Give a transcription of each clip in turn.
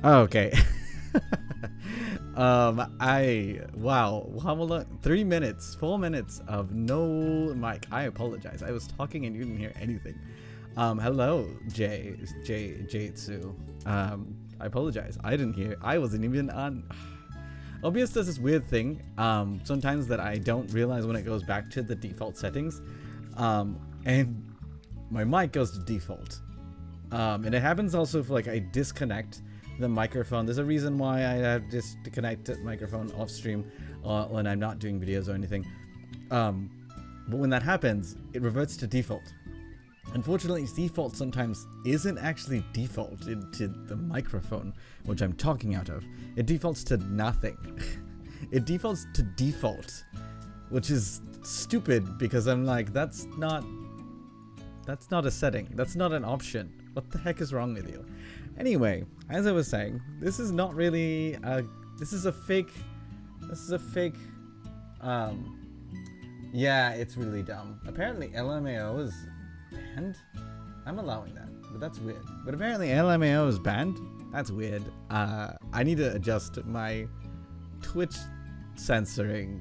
Oh, okay. Wow, how long? 3 minutes, 4 minutes of no mic. I apologize. I was talking and you didn't hear anything. Hello, Jitsu. I apologize. I didn't hear. I wasn't even on. OBS does this weird thing. Sometimes that I don't realize when it goes back to the default settings. And my mic goes to default. And it happens also if like I disconnect the microphone. There's a reason why I have disconnected microphone off stream when I'm not doing videos or anything. But when that happens, it reverts to default. Unfortunately, default sometimes isn't actually default to the microphone, which I'm talking out of. It defaults to nothing. It defaults to default, which is stupid because I'm like, that's not a setting. That's not an option. What the heck is wrong with you? Anyway, as I was saying, this is not really this is a fake, yeah, it's really dumb. Apparently LMAO is banned. I'm allowing that, but that's weird. But apparently LMAO is banned. That's weird. I need to adjust my Twitch censoring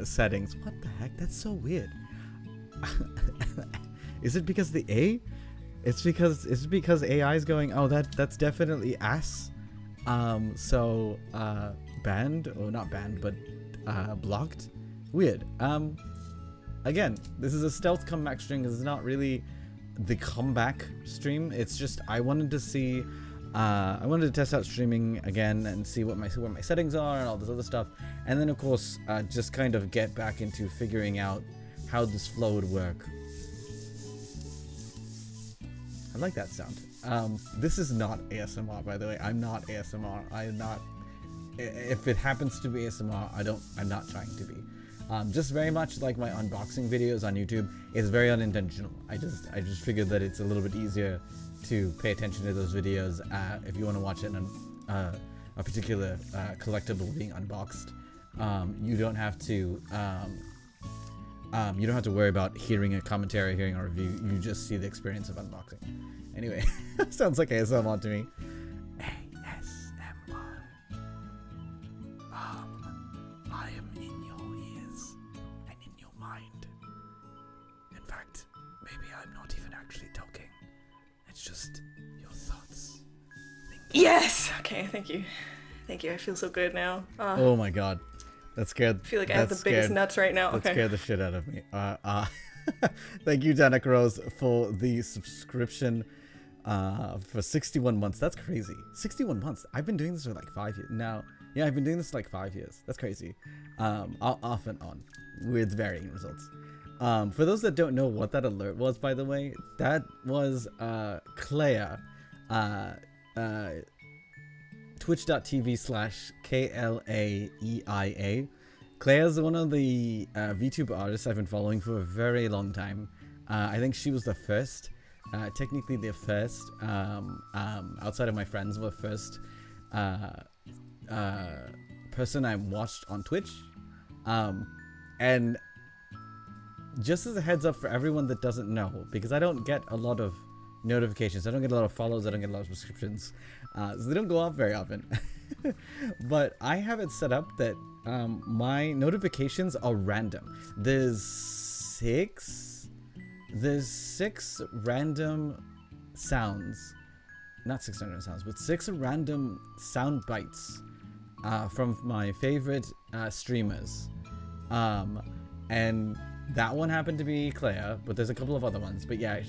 settings. What the heck? That's so weird. Is it because the A? It's because AI is going, oh, that's definitely ass. So banned, or not banned, but blocked. Weird. Again, this is a stealth comeback stream. This is not really the comeback stream. It's just I wanted to see, I wanted to test out streaming again and see what my settings are and all this other stuff, and then of course just kind of get back into figuring out how this flow would work. I like that sound. This is not ASMR, by the way. I'm not ASMR. I'm not. If it happens to be ASMR, I'm not trying to be. Just very much like my unboxing videos on YouTube, it's very unintentional. I just figured that it's a little bit easier to pay attention to those videos if you want to watch it on a particular collectible being unboxed. You don't have to. You don't have to worry about hearing a commentary, hearing a review. You just see the experience of unboxing. Anyway, sounds like ASMR to me. ASMR. I am in your ears and in your mind. In fact, maybe I'm not even actually talking. It's just your thoughts. Yes! Okay, thank you. Thank you, I feel so good now. Oh my god. That scared. I feel like I have the biggest nuts right now. That scared the shit out of me. Thank you, Danik Rose, for the subscription for 61 months. That's crazy. 61 months. I've been doing this for like 5 years now. Yeah, I've been doing this for like 5 years. That's crazy. Off and on, with varying results. For those that don't know what that alert was, by the way, that was Clea. Twitch.tv/KLAEIA. Claire's one of the VTuber artists I've been following for a very long time. I think she was the first, technically the first, outside of my friends, the first person I watched on Twitch. And just as a heads up for everyone that doesn't know, because I don't get a lot of notifications, I don't get a lot of follows, I don't get a lot of subscriptions, so they don't go off very often. But I have it set up that my notifications are random. There's six random sounds, not 6 random sounds, but 6 random sound bites from my favorite streamers, and that one happened to be Clea, but there's a couple of other ones. But yeah,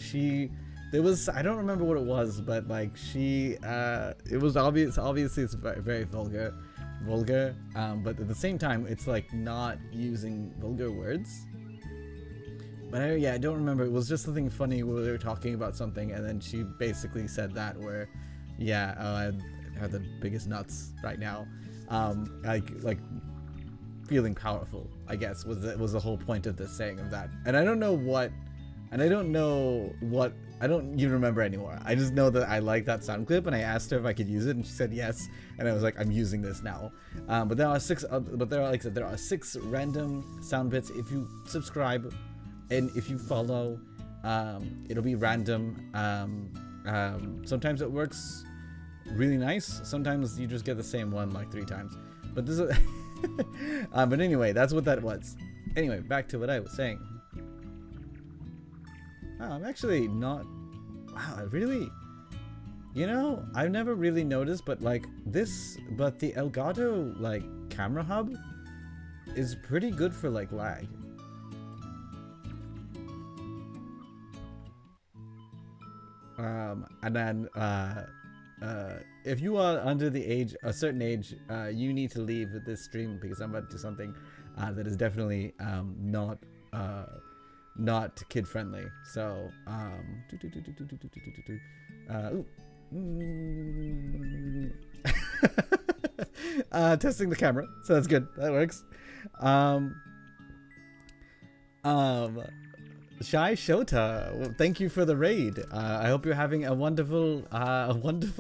there was, I don't remember what it was, but like it was obvious. Obviously, it's very vulgar, but at the same time, it's like not using vulgar words. But I don't remember. It was just something funny where they were talking about something, and then she basically said that where, yeah, I have the biggest nuts right now, like feeling powerful, I guess was the whole point of this saying of that. And I don't know what. I don't even remember anymore. I just know that I like that sound clip, and I asked her if I could use it, and she said yes. And I was like, I'm using this now. But there are 6. But there are, like I said, there are 6 random sound bits. If you subscribe, and if you follow, it'll be random. Sometimes it works really nice. Sometimes you just get the same one like 3 times. But this is but anyway, that's what that was. Anyway, back to what I was saying. Wow, I'm actually not... Wow, I really... You know, I've never really noticed, but like this... But the Elgato, like, camera hub is pretty good for, like, lag. And then, if you are under the age, a certain age, you need to leave this stream because I'm about to do something that is definitely not kid friendly. So, testing the camera, so that's good. That works. Shy Shota, well, thank you for the raid. I hope you're having a wonderful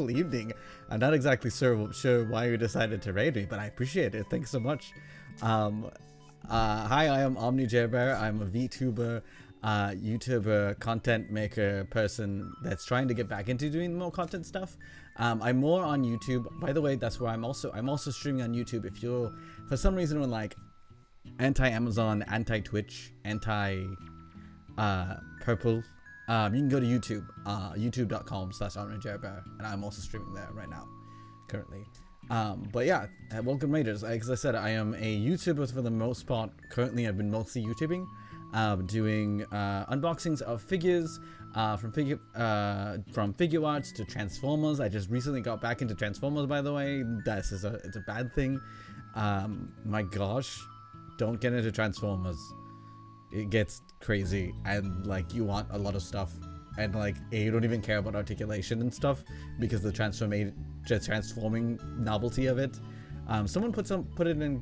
evening. I'm not exactly sure why you decided to raid me, but I appreciate it. Thanks so much. Hi, I am OmniJailBear. I'm a VTuber, YouTuber, content maker person that's trying to get back into doing more content stuff. I'm more on YouTube. By the way, that's where I'm also streaming on YouTube. If you're for some reason when like anti-Amazon, anti-Twitch, Purple, you can go to YouTube, youtube.com/OmniJailBear, and I'm also streaming there right now, currently. But yeah, welcome raiders. As I said, I am a YouTuber for the most part. Currently, I've been mostly YouTubing, doing unboxings of figures, from figure arts to Transformers. I just recently got back into Transformers, by the way. It's a bad thing. My gosh, don't get into Transformers. It gets crazy, and like you want a lot of stuff, and like you don't even care about articulation and stuff because the transforming novelty of it. Someone put it in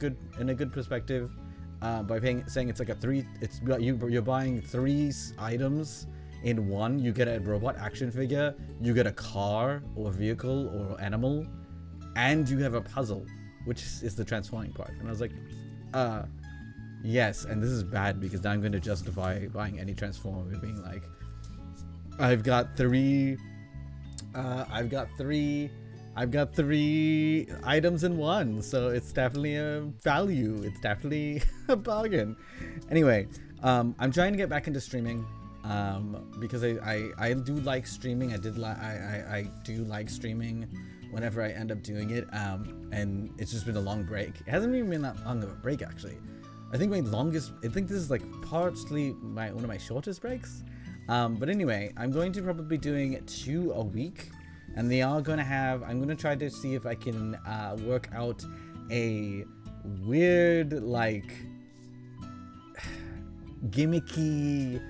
a good perspective by saying it's like you're buying 3 items in one. You get a robot action figure, you get a car or vehicle or animal, and you have a puzzle, which is the transforming part. And I was like, yes, and this is bad because now I'm going to justify buying any Transformer with being like, I've got three items in one, so it's definitely a value. It's definitely a bargain. Anyway, I'm trying to get back into streaming because I do like streaming. I do like streaming whenever I end up doing it, and it's just been a long break. It hasn't even been that long of a break actually. I think this is like partially one of my shortest breaks. But anyway, I'm going to probably be doing 2 a week, and I'm going to try to see if I can work out a weird, like, gimmicky,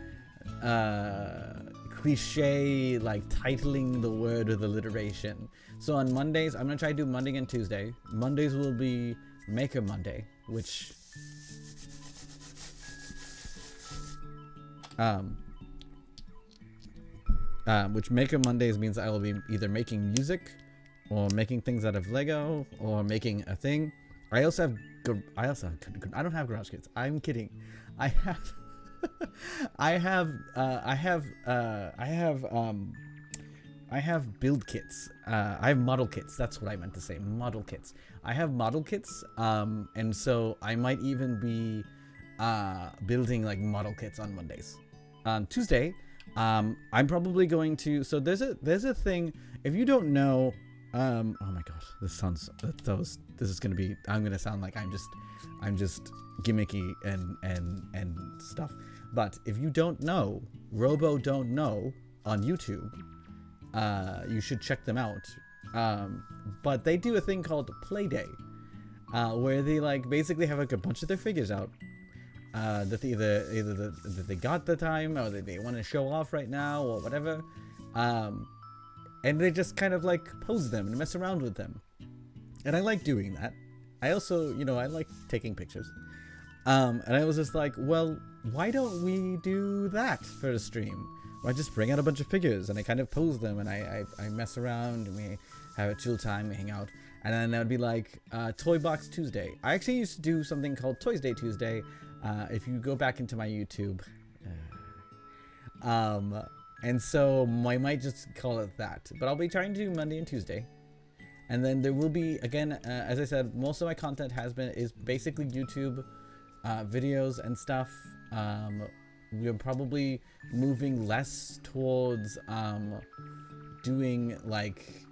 cliche, like, titling the word with alliteration. So on Mondays, I'm going to try to do Monday and Tuesday. Mondays will be Maker Monday, which... which Maker Mondays means I will be either making music or making things out of Lego or making a thing. I don't have garage kits. I'm kidding. I have build kits. I have model kits. That's what I meant to say. Model kits. I have model kits. And so I might even be building like model kits on Mondays. On Tuesday, I'm probably going to. So there's a thing. If you don't know, oh my god, this is gonna be. I'm gonna sound like I'm just gimmicky and stuff. But if you don't know, Robo Don't Know on YouTube, you should check them out. But they do a thing called Play Day, where they like basically have like a bunch of their figures out. That that they got the time or that they want to show off right now or whatever, and they just kind of like pose them and mess around with them, and I like doing that. I also, I like taking pictures, and I was just like, well, why don't we do that for a stream? Or I just bring out a bunch of figures and I kind of pose them and I mess around and we have a chill time, we hang out, and then that would be like Toy Box Tuesday. I actually used to do something called Toys Day Tuesday. If you go back into my YouTube, and so I might just call it that, but I'll be trying to do Monday and Tuesday, And then there will be, again, as I said, most of my content is basically YouTube videos and stuff. We're probably moving less towards doing like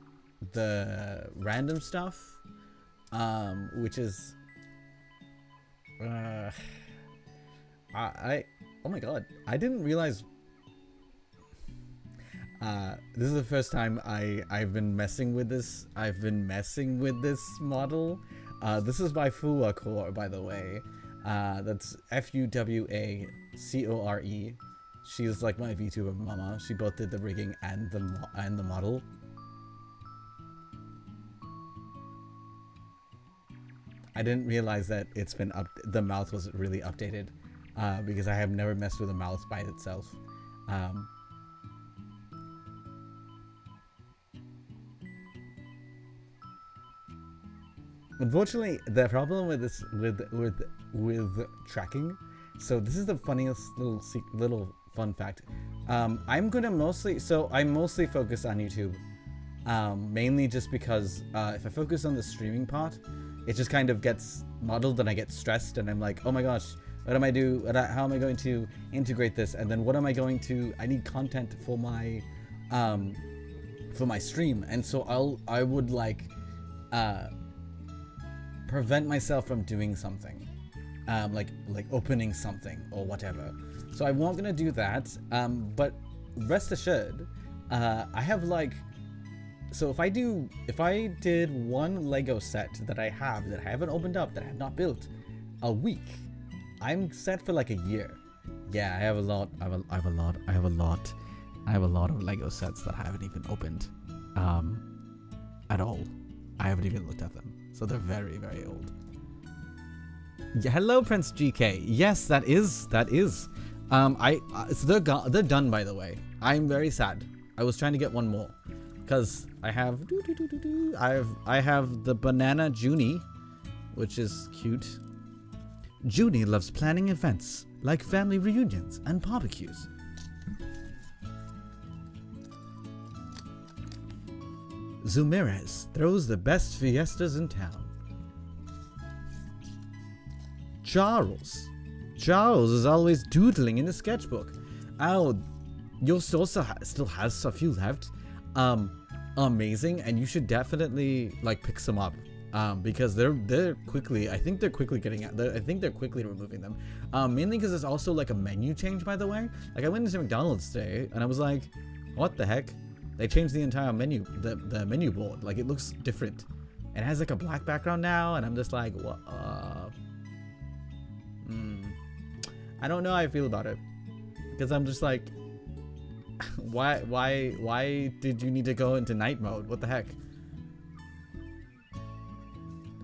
the random stuff, which is oh my god, I didn't realize this is the first time I've been messing with this. I've been messing with this model. This is by Fuwa Core, by the way. That's Fuwacore. She's like my VTuber mama. She both did the rigging and the model. I didn't realize that it's been the mouth was really updated, because I have never messed with a mouth by itself. Unfortunately, the problem with this with tracking. So this is the funniest little fun fact. I'm gonna mostly focus on YouTube, mainly just because if I focus on the streaming part, it just kind of gets muddled and I get stressed and I'm like, oh my gosh, what am I do? How am I going to integrate this? And then what am I going to? I need content for my stream, and so I would like prevent myself from doing something, like opening something or whatever. So I won't gonna do that. But rest assured, I have like, so if I did one Lego set that I haven't opened up, that I have not built, a week, I'm set for like a year. Yeah, I have a lot of Lego sets that I haven't even opened at all. I haven't even looked at them. So they're very, very old. Yeah, hello, Prince GK. Yes, that is. So they're done, by the way. I'm very sad. I was trying to get one more, because I have I have the banana Junie, which is cute. Junie loves planning events like family reunions and barbecues. Zumirez throws the best fiestas in town. Charles is always doodling in the sketchbook. Oh, your store still has a few left. Amazing, and you should definitely like pick some up. Because they're quickly. I think they're quickly getting out. I think they're quickly removing them. Mainly because there's also like a menu change, by the way. Like I went into McDonald's today and I was like, what the heck? They changed the entire menu, the menu board. Like it looks different. It has like a black background now, and I'm just like, what? I don't know how I feel about it, because I'm just like, why did you need to go into night mode? What the heck?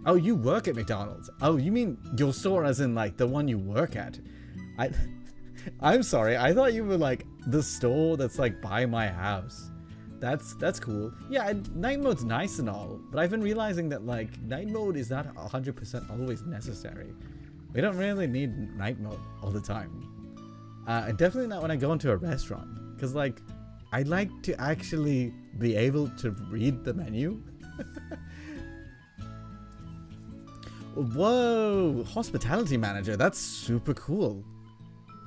Oh, you work at McDonald's. Oh, you mean your store as in like the one you work at? I'm sorry. I thought you were like the store that's like by my house. That's cool. Yeah, night mode's nice and all, but I've been realizing that like night mode is not 100% always necessary. We don't really need night mode all the time. And definitely not when I go into a restaurant, because like I like to actually be able to read the menu. Whoa, hospitality manager. That's super cool.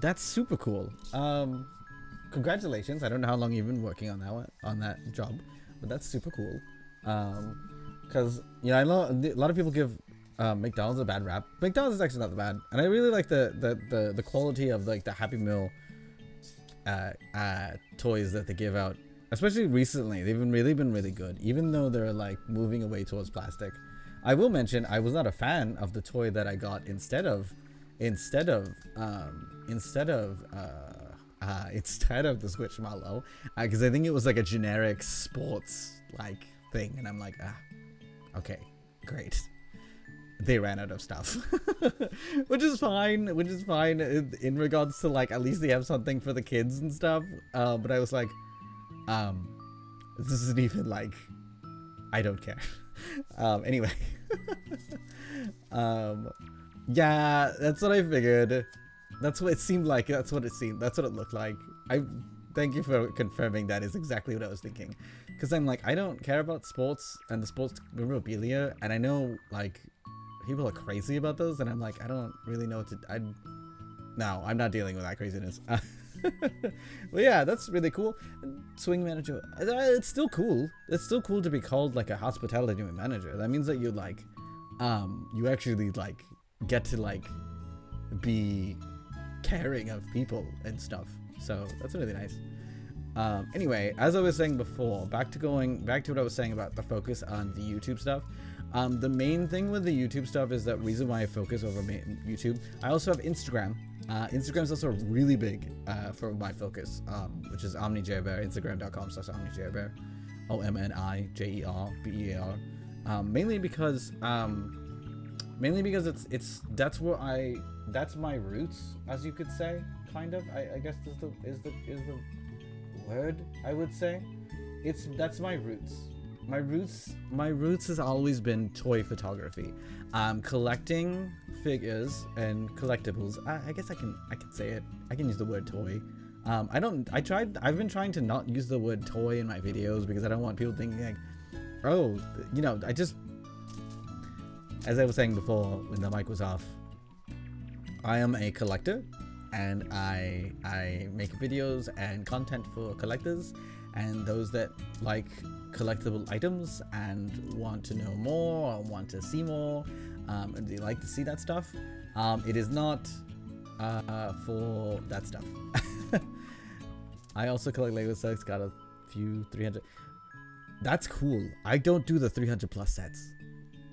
That's super cool. Congratulations. I don't know how long you've been working on that job, but that's super cool. Because I know a lot of people give McDonald's a bad rap. McDonald's is actually not that bad, and I really like the quality of like the Happy Meal toys that they give out, especially recently. They've been really good, even though they're like moving away towards plastic. I will mention I was not a fan of the toy that I got instead of the Squishmallow, because I think it was like a generic sports like thing, and I'm like, okay, great. They ran out of stuff, which is fine in regards to like at least they have something for the kids and stuff. But I was like, this isn't even like, I don't care. Anyway, yeah, that's what I figured. That's what it seemed like. That's what it looked like. Thank you for confirming that is exactly what I was thinking. Because I'm like, I don't care about sports and the sports memorabilia, and I know like people are crazy about those, and I'm like, I don't really know what to. No, I'm not dealing with that craziness. Well, yeah, that's really cool. Swing manager, it's still cool. It's still cool to be called like a hospitality manager. That means that you like, you actually like get to like be caring of people and stuff. So that's really nice. Anyway, as I was saying before, back to what I was saying about the focus on the YouTube stuff. The main thing with the YouTube stuff is that reason why I focus over YouTube. I also have Instagram. Instagram is also really big for my focus, which is OmniJailBear, Instagram.com/OmniJailBear, OMNIJERBEAR. Mainly because that's where that's my roots, as you could say, kind of. I guess is the word I would say. That's my roots. My roots has always been toy photography, collecting figures and collectibles. I guess I can say it. I can use the word toy. I've been trying to not use the word toy in my videos because I don't want people thinking like, oh, you know, as I was saying before when the mic was off, I am a collector, and I make videos and content for collectors and those that like collectible items and want to know more or want to see more, and they like to see that stuff. It is not for that stuff. I also collect Lego sets, got a few 300. That's cool. I don't do the 300 plus sets.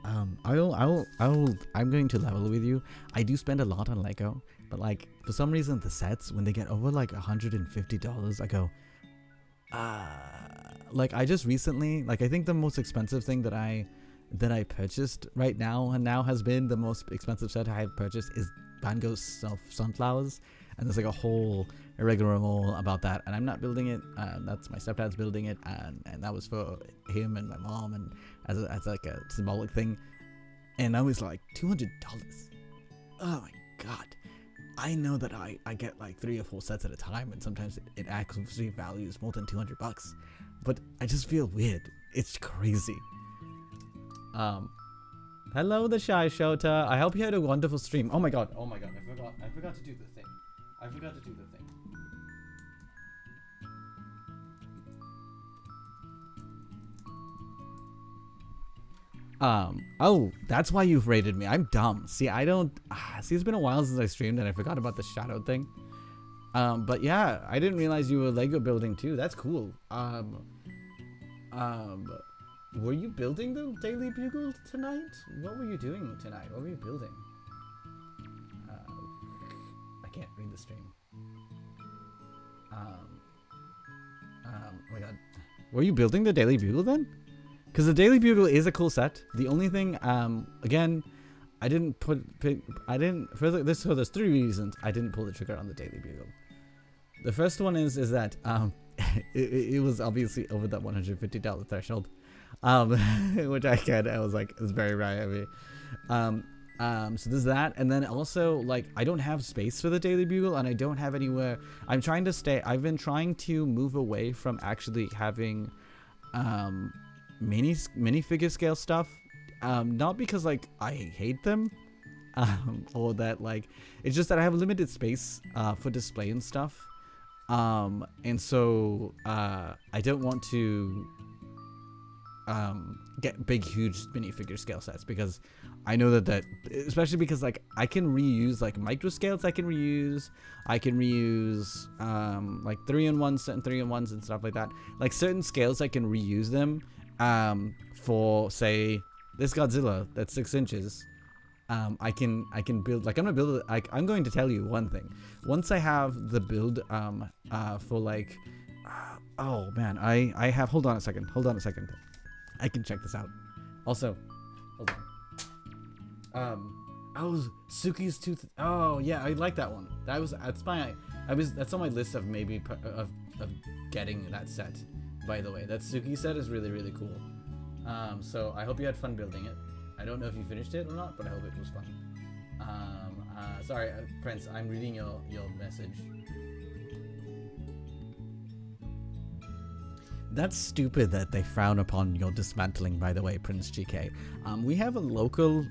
I'm going to level with you. I do spend a lot on Lego, but like for some reason the sets, when they get over like $150, I go, like I just recently, like I think the most expensive thing that I purchased right now and now has been the most expensive set I have purchased is Van Gogh's Sunflowers, and there's like a whole rigmarole about that, and I'm not building it. That's my stepdad's building it, and that was for him and my mom, and as like a symbolic thing. And I was like, $200. Oh my god! I know that I get like 3 or 4 sets at a time, and sometimes it actually values more than $200, but I just feel weird. It's crazy. Hello, the Shy Shota. I hope you had a wonderful stream. Oh my god! I forgot to do the thing. Oh, that's why you've rated me. I'm dumb. See, I don't... see, it's been a while since I streamed and I forgot about the shadow thing. But yeah, I didn't realize you were Lego building too. That's cool. Were you building the Daily Bugle tonight? What were you doing tonight? What were you building? I can't read the stream. Oh my god. Were you building the Daily Bugle then? Because the Daily Bugle is a cool set. The only thing, again, there's 3 reasons I didn't pull the trigger on the Daily Bugle. The first one is that it was obviously over that $150 threshold, which I was like, it's very rare of me. So there's that, and then also like I don't have space for the Daily Bugle, and I don't have anywhere. I've been trying to move away from actually having minifigure scale stuff, not because like I hate them, or that like it's just that I have limited space for display and stuff, and so I don't want to get big huge minifigure scale sets, because I know that especially because like I can reuse like micro scales, I can reuse like 3-in-1s and 3-in-1s and stuff like that. Like certain scales I can reuse them for, say, this Godzilla that's 6 inches. I can build, like I'm going to tell you one thing. Once I have the build for like oh man, I have, hold on a second, I can check this out. Also, hold on. Oh, Suki's tooth. Oh yeah, I like that one. That's on my list of maybe of getting that set. By the way, that Suki set is really, really cool. So I hope you had fun building it. I don't know if you finished it or not, but I hope it was fun. Sorry, Prince, I'm reading your message. That's stupid that they frown upon your dismantling, by the way, Prince GK. We have a local,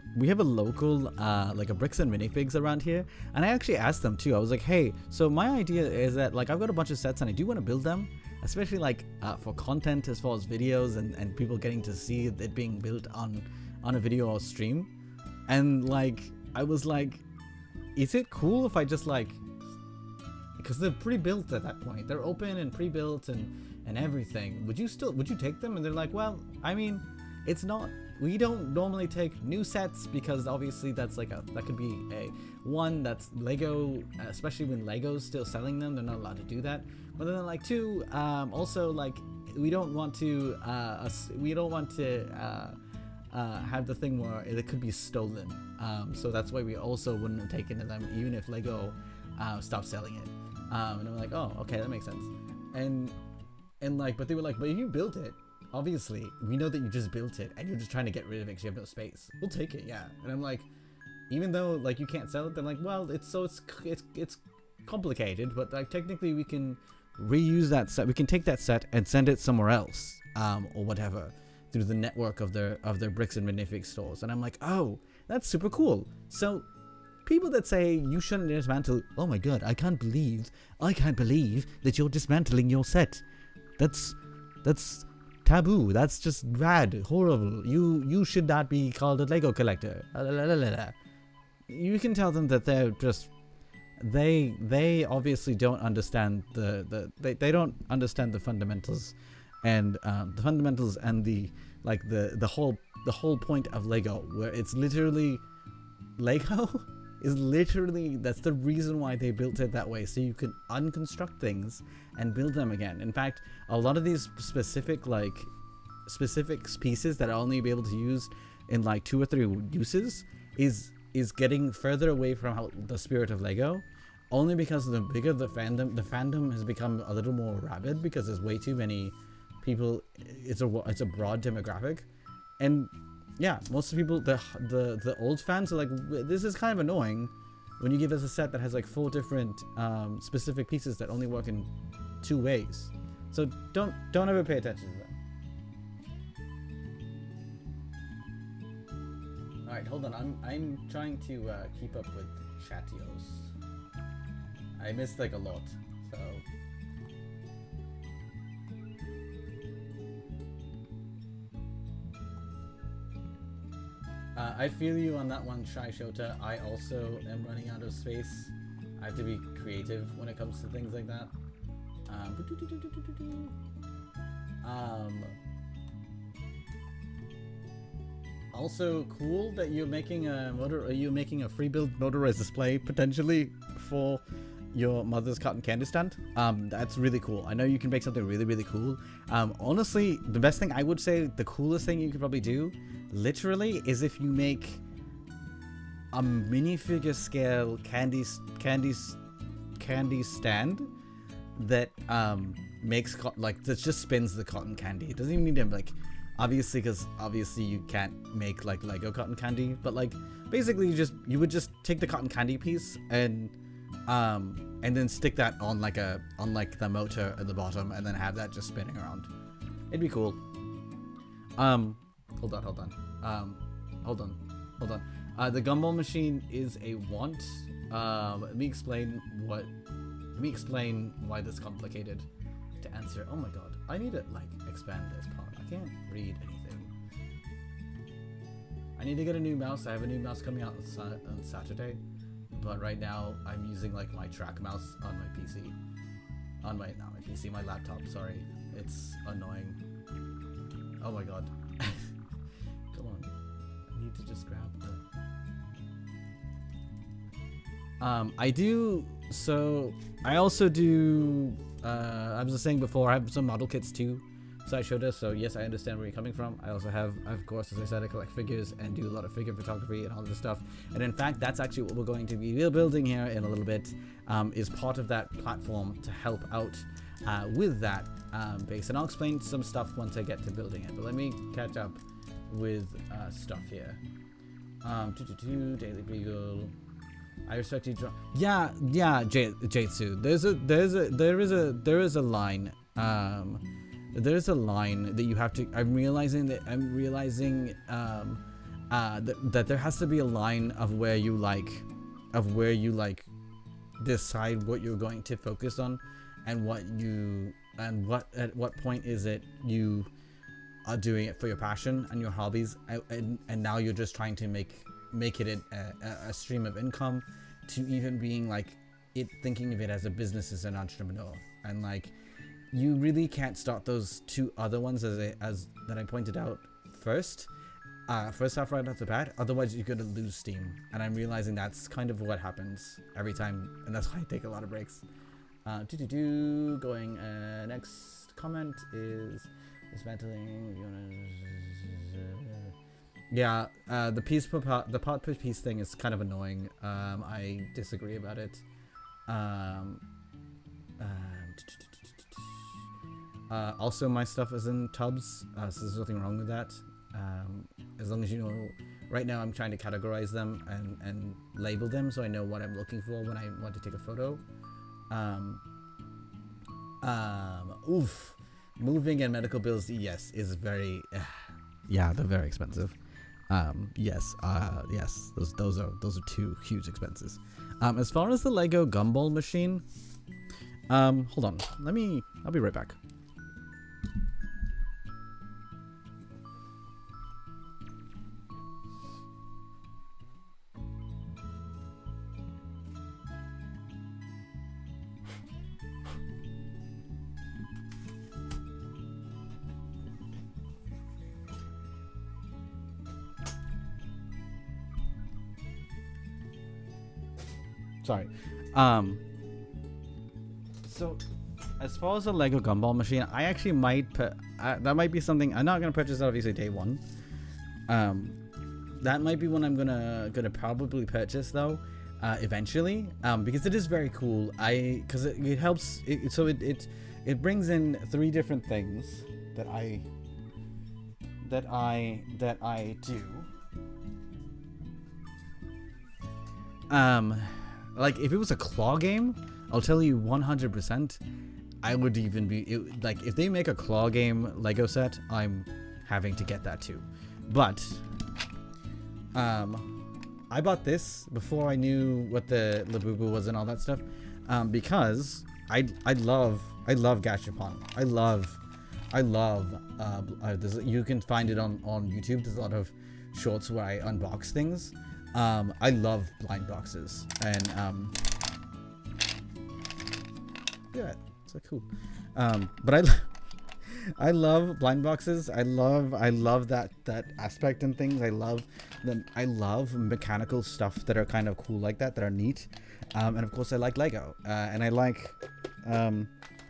like a Bricks and Minifigs around here, and I actually asked them too. I was like, hey, so my idea is that like I've got a bunch of sets and I do want to build them, especially like for content as far as videos and people getting to see it being built on a video or stream. And like, I was like, is it cool if I just like, because they're pre-built at that point, they're open and pre-built and everything, would you take them? And they're like, well, I mean, it's not, we don't normally take new sets because obviously that's like that could be a one, that's Lego, especially when Lego's still selling them, they're not allowed to do that. But then like two, also like we don't want to have the thing where it could be stolen, so that's why we also wouldn't have taken them even if Lego stopped selling it. And I'm like, oh, okay, that makes sense. And like, but they were like, but you built it, obviously we know that you just built it and you're just trying to get rid of it because you have no space. We'll take it, yeah. And I'm like, even though like you can't sell it, they're like, well, it's complicated, but like technically we can reuse that set, we can take that set and send it somewhere else, or whatever, through the network of their Bricks and Minifigs stores. And I'm like, oh, that's super cool. So people that say you shouldn't dismantle, oh my god, I can't believe that you're dismantling your set. That's taboo. That's just bad, horrible. You should not be called a Lego collector. You can tell them that they're just, they obviously don't understand they don't understand the fundamentals, and the whole point of Lego, where it's literally Lego is literally, that's the reason why they built it that way, so you can unconstruct things and build them again. In fact, a lot of these specific pieces that I'll only be able to use in like 2 or 3 uses is getting further away from the spirit of Lego, only because the bigger the fandom has become a little more rabid because there's way too many people. It's a broad demographic, and yeah, most of the people, the old fans are like, this is kind of annoying when you give us a set that has like 4 different specific pieces that only work in 2 ways. So don't ever pay attention to that. All right, hold on. I'm trying to keep up with Chatios. I missed like a lot, so. I feel you on that one, Shai Shota. I also am running out of space. I have to be creative when it comes to things like that. Also cool that you're making a free build motorized display potentially for your mother's cotton candy stand. That's really cool. I know you can make something really, really cool. Honestly, the best thing I would say, the coolest thing you could probably do, literally, is if you make a minifigure scale candy stand that makes that just spins the cotton candy. It doesn't even need to like, obviously, because obviously you can't make like Lego cotton candy, but like basically you would just take the cotton candy piece and then stick that on the motor at the bottom, and then have that just spinning around. It'd be cool. Hold on. The gumball machine is a want. Let me explain why this is complicated to answer. Oh my god, I need to like expand this part. I can't read anything. I need to get a new mouse. I have a new mouse coming out on Saturday, but right now I'm using like my track mouse on my PC. My laptop, sorry. It's annoying. Oh my god. Come on. I need to just grab the... I also do, I was just saying before, I have some model kits too, so I showed us, so yes, I understand where you're coming from. I also have, of course, as I said, I collect figures and do a lot of figure photography and all this stuff, and in fact, that's actually what we're going to be building here in a little bit, is part of that platform to help out with that base, and I'll explain some stuff once I get to building it, but let me catch up with stuff here. Daily Beagle. I respect you. Yeah, Jatsu. There is a line. there's a line that you have to. I'm realizing that that there has to be a line of where you like decide what you're going to focus on, and at what point is it you are doing it for your passion and your hobbies, and now you're just trying to make it a stream of income, to even being like thinking of it as a business, as an entrepreneur. And like, you really can't start those two other ones as that I pointed out first off right off the bat, otherwise you're gonna lose steam. And I'm realizing that's kind of what happens every time, and that's why I take a lot of breaks. Going next comment is dismantling. Yeah, the part per piece thing is kind of annoying. I disagree about it. Also, my stuff is in tubs, so there's nothing wrong with that. As long as you know, right now I'm trying to categorize them and label them, so I know what I'm looking for when I want to take a photo. Moving and medical bills, yes, is very, yeah, they're very expensive. Yes, those are two huge expenses. As far as the Lego gumball machine, hold on, I'll be right back. Sorry. So as far as the Lego gumball machine, I actually might that might be something I'm not gonna purchase obviously day one. That might be one I'm gonna probably purchase though, eventually, because it is very cool. Because it helps. It brings in 3 different things that I do. Like if it was a claw game, I'll tell you 100%, I would even be like, if they make a claw game Lego set, I'm having to get that too. But I bought this before I knew what the Labubu was and all that stuff, because I love Gashapon. I love you can find it on YouTube. There's a lot of shorts where I unbox things. I love blind boxes, and yeah, so cool. But I love blind boxes. I love that aspect and things. I love mechanical stuff that are kind of cool like that are neat. And of course I like Lego, and I like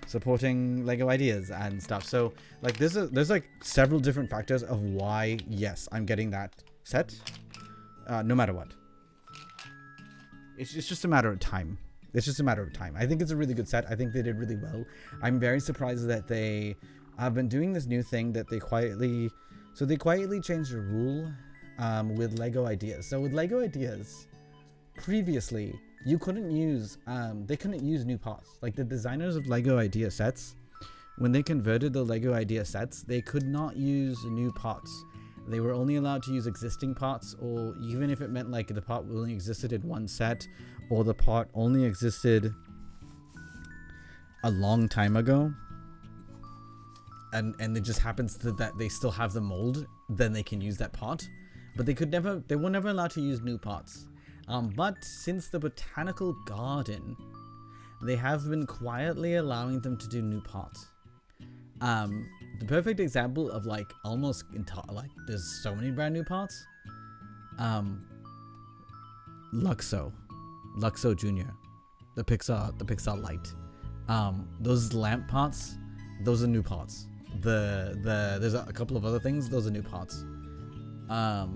supporting Lego ideas and stuff. So like there's like several different factors of why, yes, I'm getting that set. No matter what, it's just a matter of time. It's just a matter of time. I think it's a really good set. I think they did really well. I'm very surprised that they have been doing this new thing that they quietly changed the rule with Lego Ideas. So with Lego Ideas, previously you couldn't use they couldn't use new parts. Like the designers of Lego Idea sets, when they converted the Lego Idea sets, they could not use new parts. They were only allowed to use existing parts, or even if it meant like the part only existed in one set, or the part only existed a long time ago, and it just happens that they still have the mold, then they can use that part. But they were never allowed to use new parts. But since the Botanical Garden, they have been quietly allowing them to do new parts. The perfect example of like almost like there's so many brand new parts. Luxo Jr., the Pixar Light. Those lamp parts, those are new parts. There's a couple of other things, those are new parts. That's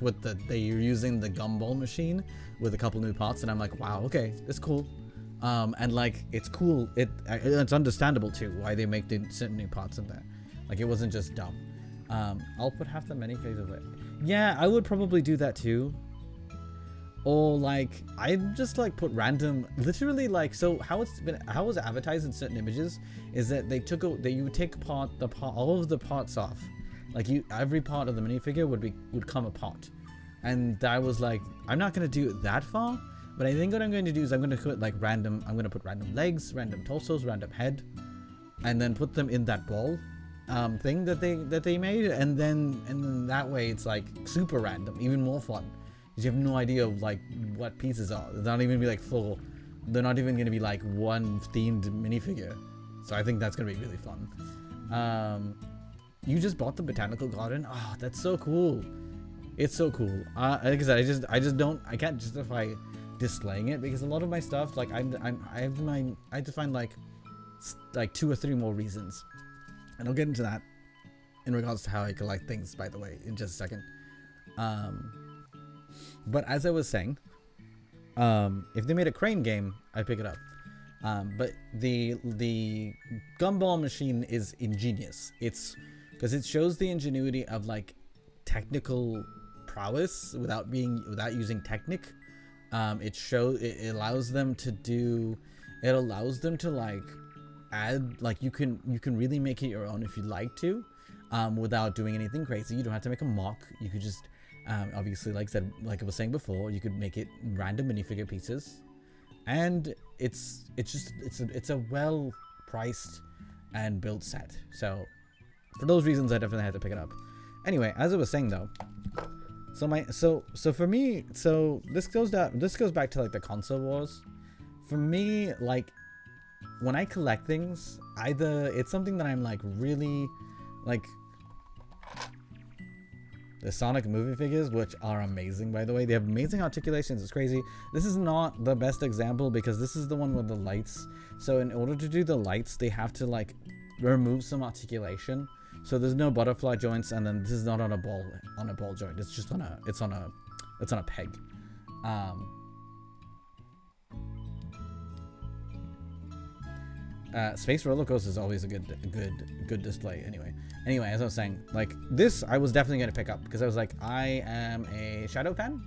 what they're using the gumball machine with a couple new parts, and I'm like, wow, okay, it's cool. And like it's cool. It's understandable too why they make certain new parts in there. Like it wasn't just dumb. I'll put half the mini phase of it. Yeah, I would probably do that too. or like I just like put random, literally like, so how it was advertised in certain images is that you would take all of the parts off, like every part of the minifigure would come apart, and I was like, I'm not gonna do it that far, but I think what I'm going to do is I'm gonna put like I'm gonna put random legs, random torsos, random head, and then put them in that ball thing that they made, and then that way it's like super random, even more fun. You have no idea of like what pieces are. They're not even be like full. They're not even gonna be like one themed minifigure. So I think that's gonna be really fun. You just bought the botanical garden. Oh, that's so cool. It's so cool. Like I said, I can't justify displaying it because a lot of my stuff, like I have to find like 2 or 3 more reasons, and I'll get into that in regards to how I collect things, by the way, in just a second. But as I was saying, if they made a crane game, I'd pick it up. But the gumball machine is ingenious. It's because it shows the ingenuity of like technical prowess without using Technic. It allows them to like add, like you can really make it your own if you'd like to, without doing anything crazy. You don't have to make a mock. You could just obviously, like I was saying before, you could make it random minifigure pieces, and it's a well priced and built set. So for those reasons, I definitely had to pick it up. Anyway, as I was saying though, so for me, so this goes back to like the console wars. For me, like when I collect things, either it's something that I'm like really like. The Sonic movie figures, which are amazing, by the way. They have amazing articulations. It's crazy. This is not the best example because this is the one with the lights. So in order to do the lights, they have to like remove some articulation. So there's no butterfly joints, and then this is not on a ball joint. It's just on a peg. Space Roller Coaster is always a good display. Anyway, as I was saying, like this, I was definitely gonna pick up because I was like, I am a Shadow fan.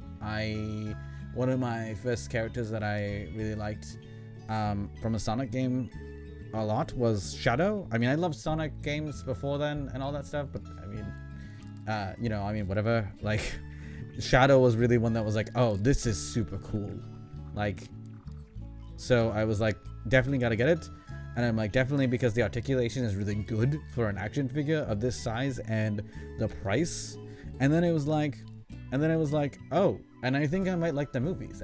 One of my first characters that I really liked from a Sonic game a lot was Shadow. I mean, I loved Sonic games before then and all that stuff, but I mean, whatever. Like, Shadow was really one that was like, oh, this is super cool. Like, so I was like, definitely gotta get it. And I'm like, definitely, because the articulation is really good for an action figure of this size and the price. And then it was like, oh, and I think I might like the movies.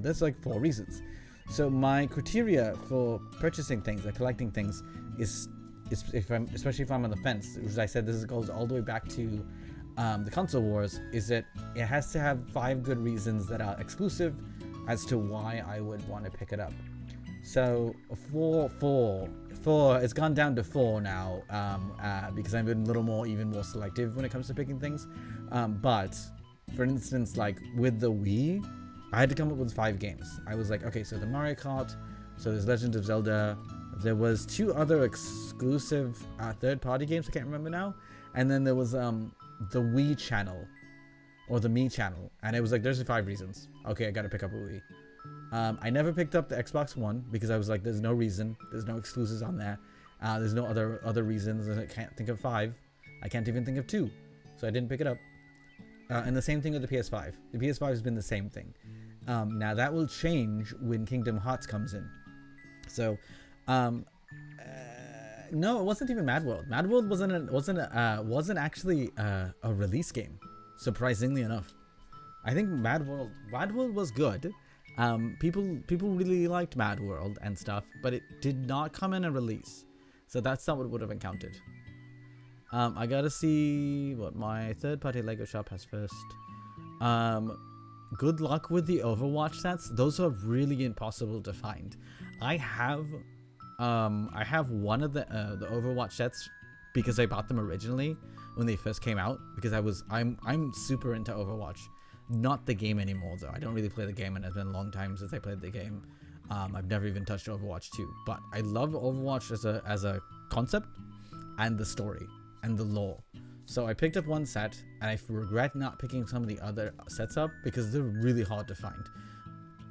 There's like 4 reasons. So my criteria for purchasing things, like collecting things, is especially if I'm on the fence, which I said this goes all the way back to the console wars, is that it has to have 5 good reasons that are exclusive as to why I would want to pick it up. So four, it's gone down to 4 now, because I've been a little even more selective when it comes to picking things. But for instance, like with the Wii, I had to come up with 5 games. I was like, okay, so the Mario Kart, so there's Legend of Zelda, there was 2 other exclusive third-party games, I can't remember now, and then there was the Wii channel, or the Me channel, and it was like, there's the 5 reasons. Okay, I gotta pick up a Wii. I never picked up the Xbox One because I was like, there's no reason, there's no exclusives on there, there's no other reasons, and I can't think of 5, I can't even think of 2, so I didn't pick it up. And the same thing with the PS5. The PS5 has been the same thing. Now that will change when Kingdom Hearts comes in. So, no, it wasn't even Mad World. Mad World wasn't actually a release game, surprisingly enough. I think Mad World was good. People really liked Mad World and stuff, but it did not come in a release, so that's not what would have been counted. I gotta see what my third-party Lego shop has first. Good luck with the Overwatch sets. Those are really impossible to find. I have one of the Overwatch sets because I bought them originally when they first came out, because I'm super into Overwatch. Not the game anymore though. I don't really play the game, and it's been a long time since I played the game. I've never even touched Overwatch 2, but I love Overwatch as a concept and the story and the lore. So I picked up one set, and I regret not picking some of the other sets up because they're really hard to find,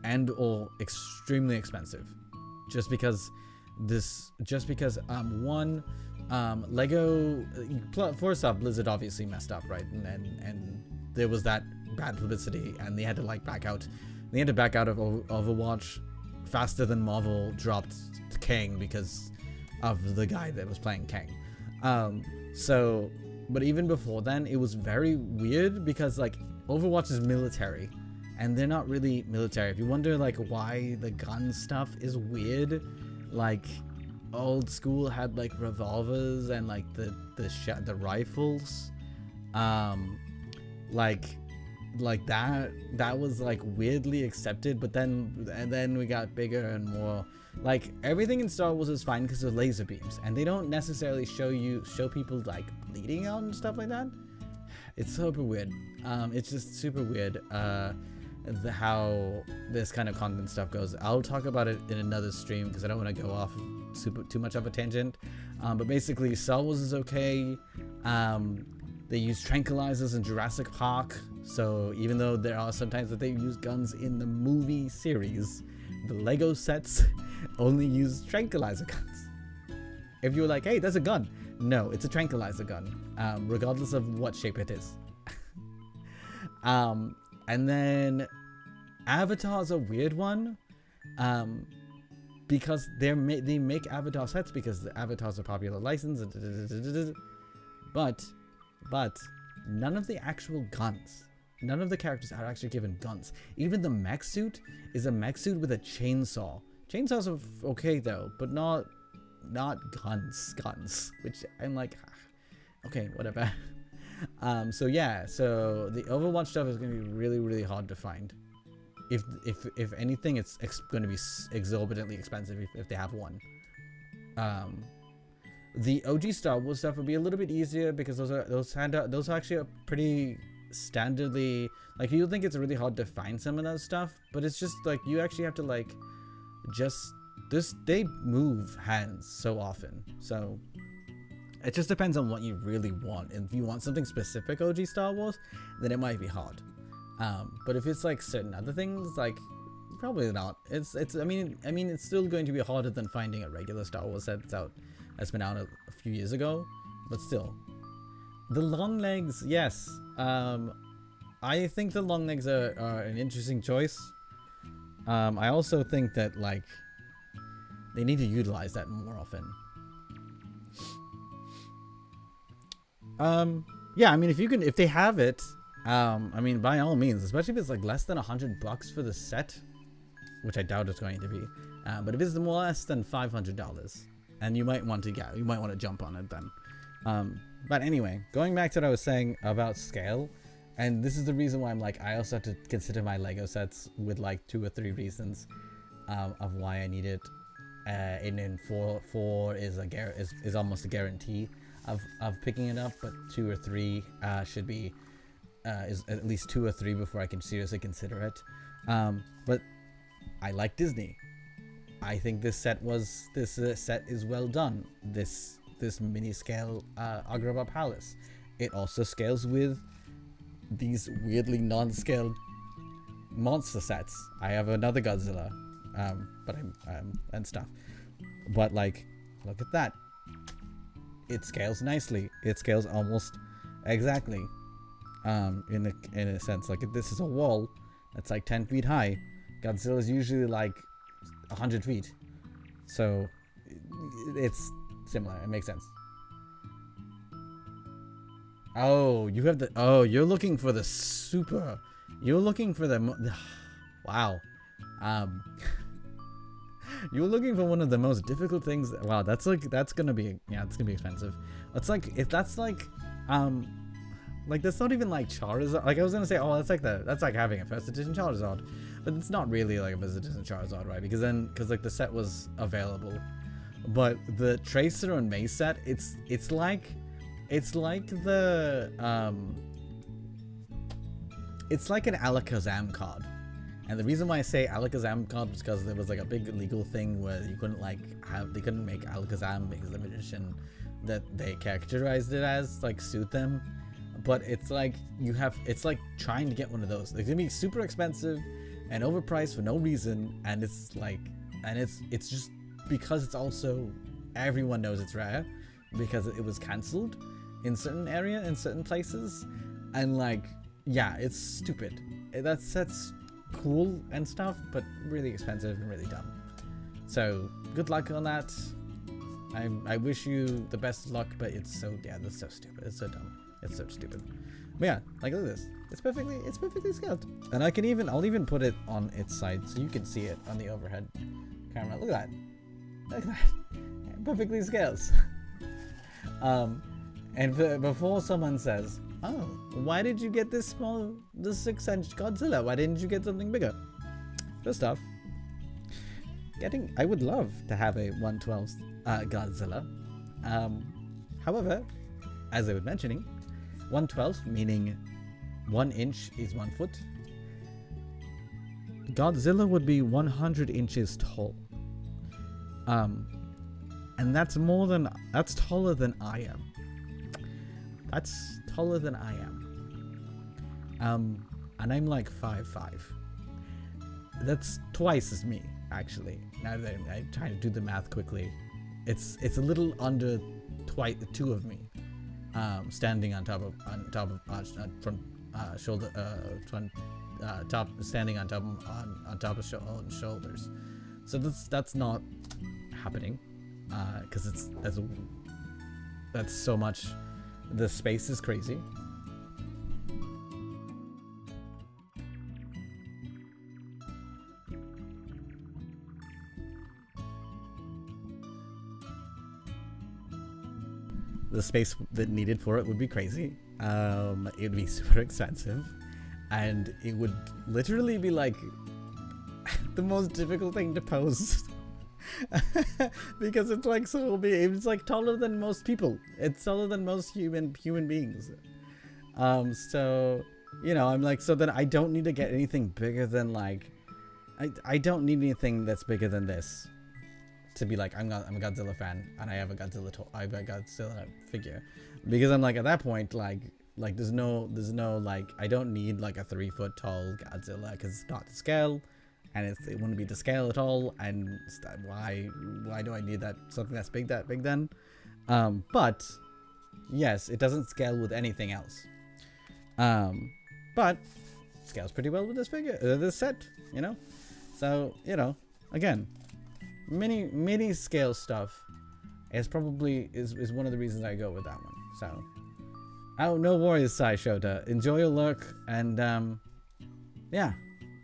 and or extremely expensive. Just because Lego, first off, Blizzard obviously messed up, right? And there was that bad publicity, and they had to like back out. They had to back out of Overwatch faster than Marvel dropped Kang because of the guy that was playing Kang. But even before then, it was very weird because like Overwatch is military, and they're not really military. If you wonder like why the gun stuff is weird, like old school had like revolvers and like the rifles, like that was like weirdly accepted. But then we got bigger and more. Like everything in Star Wars is fine because of laser beams, and they don't necessarily show people like bleeding out and stuff like that. It's super weird. It's just super weird. How this kind of content stuff goes. I'll talk about it in another stream because I don't want to go off too much of a tangent. But basically, Star Wars is okay. They use tranquilizers in Jurassic Park. So even though there are sometimes that they use guns in the movie series, the Lego sets only use tranquilizer guns. If you're like, hey, there's a gun. No, it's a tranquilizer gun, regardless of what shape it is. And then Avatar's a weird one, because they make Avatar sets because the Avatar's a popular license, but none of the actual guns, none of the characters are actually given guns. Even the mech suit is a mech suit with a chainsaw. Chainsaws are okay though, but not guns, which I'm like, okay, whatever. So yeah, so the Overwatch stuff is going to be really, really hard to find. If anything, it's going to be exorbitantly expensive if they have one. The OG Star Wars stuff would be a little bit easier because those are actually a pretty standardly, like, you'll think it's really hard to find some of that stuff, but it's just like you actually have to like they move hands so often, so it just depends on what you really want. And if you want something specific OG Star Wars, then it might be hard. But if it's like certain other things, like probably not. I mean it's still going to be harder than finding a regular Star Wars set that's been out a few years ago, but still. The long legs, yes. I think the long legs are an interesting choice. I also think that like they need to utilize that more often. Yeah, I mean, if they have it, I mean, by all means, especially if it's like less than $100 for the set, which I doubt it's going to be. But if it's less than $500, and you might want to jump on it then. But anyway, going back to what I was saying about scale, and this is the reason why I'm like, I also have to consider my Lego sets with like 2 or 3 reasons of why I need it. And then 4 is almost a guarantee of picking it up, but 2 or 3 should be is at least 2 or 3 before I can seriously consider it. But I like Disney. I think this set is well done. This mini scale Agrabah Palace. It also scales with these weirdly non-scaled monster sets. I have another Godzilla, but and stuff. But like, look at that. It scales nicely. It scales almost exactly. In a sense, like if this is a wall that's like 10 feet high, Godzilla is usually like 100 feet. So it's similar. It makes sense. Oh, you're looking for the super. You're looking for the. Wow. You're looking for one of the most difficult things. Wow, that's gonna be expensive. It's like, if that's like that's not even like Charizard. Like I was gonna say, oh, that's like having a first edition Charizard, but it's not really like a first edition Charizard, right? Because like the set was available, but the Tracer and Maze set, it's like the it's like an Alakazam card. And the reason why I say Alakazam God was because there was like a big legal thing where you couldn't they couldn't make Alakazam because the magician that they characterized it as like sued them. But it's like it's like trying to get one of those. It's gonna be super expensive and overpriced for no reason, and it's like, and it's just because it's also, everyone knows it's rare because it was cancelled in certain places, and like, yeah, it's stupid. That's cool and stuff, but really expensive and really dumb. So good luck on that. I wish you the best of luck, but it's so, yeah, that's so stupid. It's so dumb. It's so stupid. But yeah, like, look at this. It's perfectly scaled. And I'll even put it on its side so you can see it on the overhead camera. Look at that. Look at that. Yeah, perfectly scales. And before someone says, oh, why did you get this 6-inch Godzilla? Why didn't you get something bigger? First off, I would love to have a 1/12 Godzilla. However, as I was mentioning, 1/12 meaning 1 inch is 1 foot. Godzilla would be 100 inches tall. And that's taller than I am. That's taller than I am. And I'm like 5'5". That's twice as me, actually. Now that I'm trying to do the math quickly, it's a little under two of me, standing on top of standing on top of shoulders. So that's not happening, because that's so much. The space is crazy. The space that needed for it would be crazy. It would be super expensive, and it would literally be like the most difficult thing to pose. Because it's like so big. It's like taller than most people. It's taller than most human beings. So, you know, I'm like, so then I don't need to get anything bigger than like, I don't need anything that's bigger than this to be like, I'm a Godzilla fan and I have a Godzilla figure, because I'm like, at that point, like there's no like, I don't need like a 3 foot tall Godzilla, because it's not to scale. And it wouldn't be to scale at all, and why do I need something that's big then? But yes, it doesn't scale with anything else. But it scales pretty well with this set, you know. So, you know, again, mini scale stuff is probably is one of the reasons I go with that one. So, oh, no worries, Sai Shota. Enjoy your look, and yeah.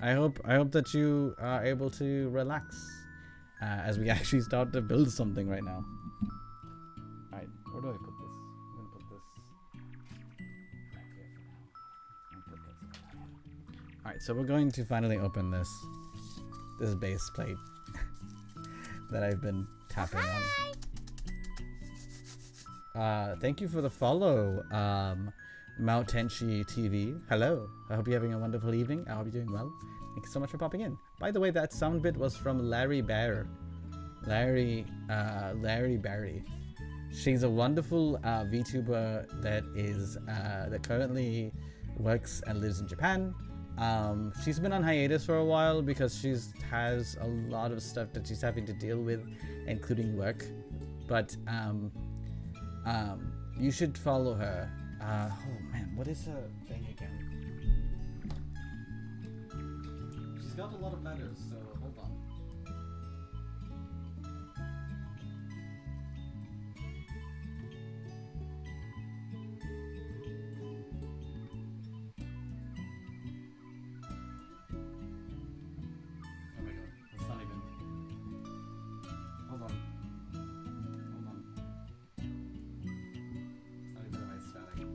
I hope that you are able to relax as we actually start to build something right now. Alright, where do I put this? I'm gonna put this back here for now. Alright, so we're going to finally open this base plate that I've been tapping on. Thank you for the follow, Mount Tenchi TV. Hello. I hope you're having a wonderful evening. I hope you're doing well. Thank you so much for popping in. By the way, that sound bit was from Larry Bear. Larry Barry. She's a wonderful VTuber that currently works and lives in Japan. She's been on hiatus for a while because she has a lot of stuff that she's having to deal with, including work. But you should follow her. Oh man, what is her thing again? She's got a lot of letters, so hold on. Oh my god, that's not even. Hold on. It's not even the right spelling.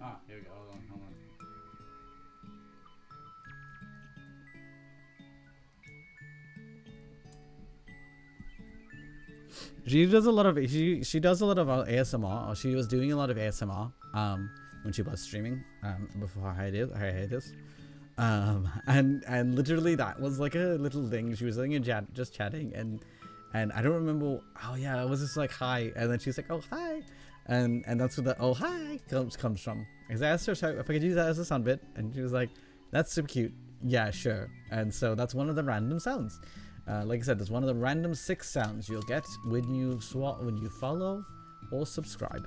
Ah, here we go. Hold on. She does a lot of she does a lot of ASMR. Or she was doing a lot of ASMR when she was streaming before her hiatus. And literally that was like a little thing. She was sitting in chat, just chatting, and I don't remember. Oh yeah, I was just like hi, and then she's like, oh hi, and that's where the oh hi comes from. Because I asked her if I could use that as a sound bit, and she was like, that's super cute. Yeah, sure. And so that's one of the random sounds. Like I said, there's one of the random 6 sounds you'll get when you follow or subscribe.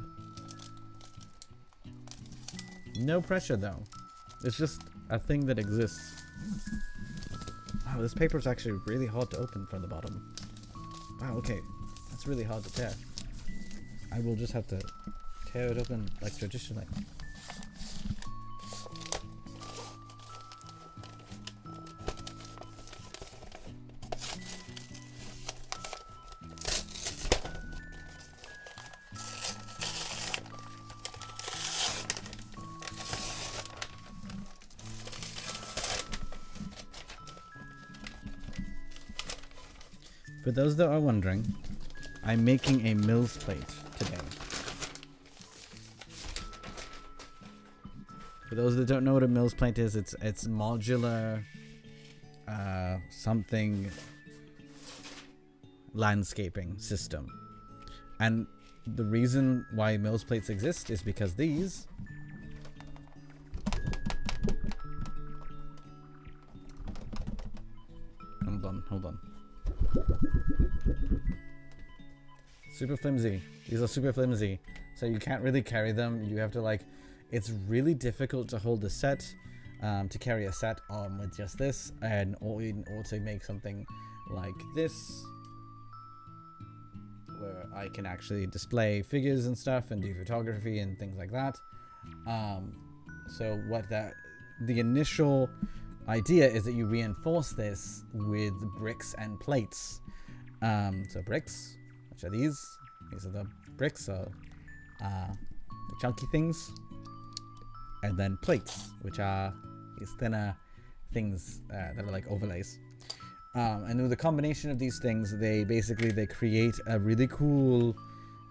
No pressure though. It's just a thing that exists. Wow, this paper is actually really hard to open from the bottom. Wow, okay. That's really hard to tear. I will just have to tear it open like traditionally. For those that are wondering, I'm making a Mills plate today. For those that don't know what a Mills plate is, it's modular something landscaping system. And the reason why Mills plates exist is because these hold on. Super flimsy. These are super flimsy, so you can't really carry them. You have to like, it's really difficult to hold a set, to carry a set with just this, or to make something like this, where I can actually display figures and stuff and do photography and things like that. So the initial idea is that you reinforce this with bricks and plates. So bricks, which are these are the bricks, or the chunky things, and then plates, which are these thinner things that are like overlays. And with the combination of these things, they create a really cool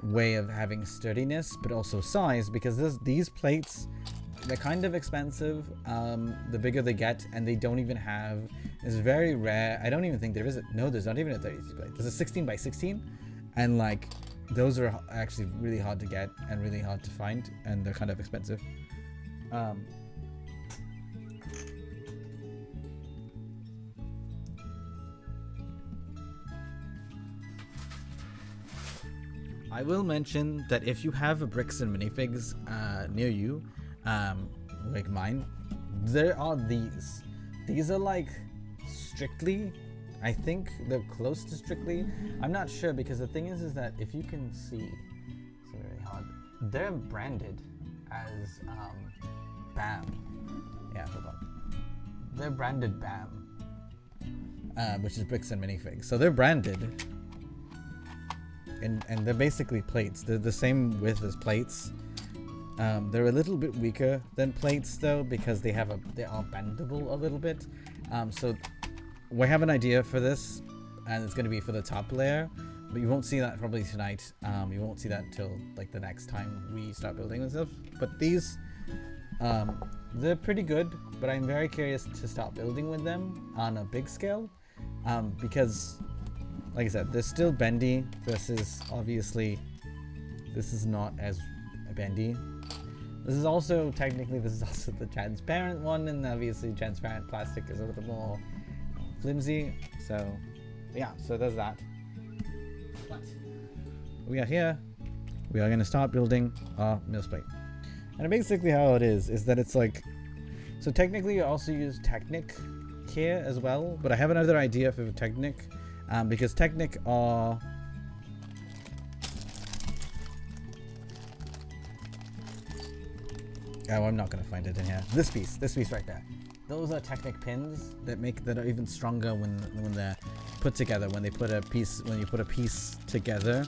way of having sturdiness, but also size, because these plates, they're kind of expensive the bigger they get, and they don't even have, it's very rare. I don't even think there is there's not even a 32 plate. There's a 16 by 16, and like those are actually really hard to get and really hard to find, and they're kind of expensive. I will mention that if you have a bricks and minifigs near you, like mine, there are these. These are like strictly, I think they're close to strictly. I'm not sure, because the thing is that if you can see, it's really hard. They're branded as BAM. Yeah, hold on. They're branded BAM, which is bricks and minifigs. So they're branded. And they're basically plates. They're the same width as plates. They're a little bit weaker than plates though, because they are bendable a little bit. So we have an idea for this, and it's going to be for the top layer, but you won't see that probably tonight. You won't see that until like the next time we start building and stuff. But these, they're pretty good, but I'm very curious to start building with them on a big scale, because like I said, they're still bendy versus obviously this is not as bendy. This is also the transparent one, and obviously transparent plastic is a little more flimsy. So yeah, so there's that. But we are here. We are going to start building our Mills plate. And basically how it is that it's like, so technically you also use Technic here as well, but I have another idea for Technic. Because Technic are... Oh, I'm not going to find it in here. This piece right there. Those are Technic pins that are even stronger when they're put together. When you put a piece together,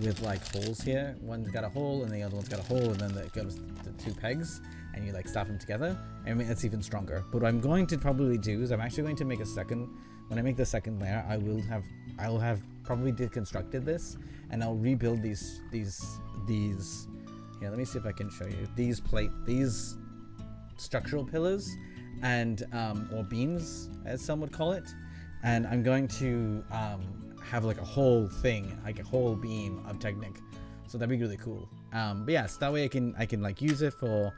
with like holes here. One's got a hole and the other one's got a hole, and then it goes to 2 pegs, and you like slap them together. I mean, it's even stronger. But what I'm going to probably do is I'm actually going to make a second. When I make the second layer, I will have probably deconstructed this, and I'll rebuild these. Here, let me see if I can show you these structural pillars, and or beams, as some would call it. And I'm going to have like a whole thing, like a whole beam of Technic, so that'd be really cool. But yeah, so that way I can like use it for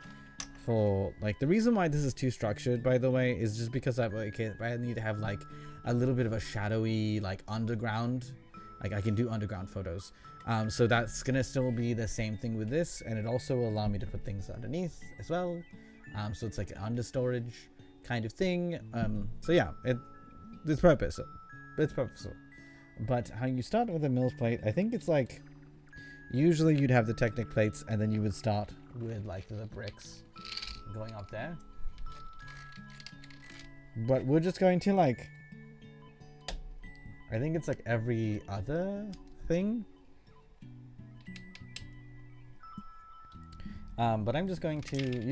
like, the reason why this is too structured, by the way, is just because I need to have like a little bit of a shadowy, like underground, like I can do underground photos. So that's gonna still be the same thing with this, and it also will allow me to put things underneath as well. So it's like an under storage kind of thing. So yeah, it's purposeful. But how you start with a Mills plate, I think it's like, usually you'd have the Technic plates, and then you would start with like the bricks going up there. But we're just going to like, I think it's like every other thing. But you're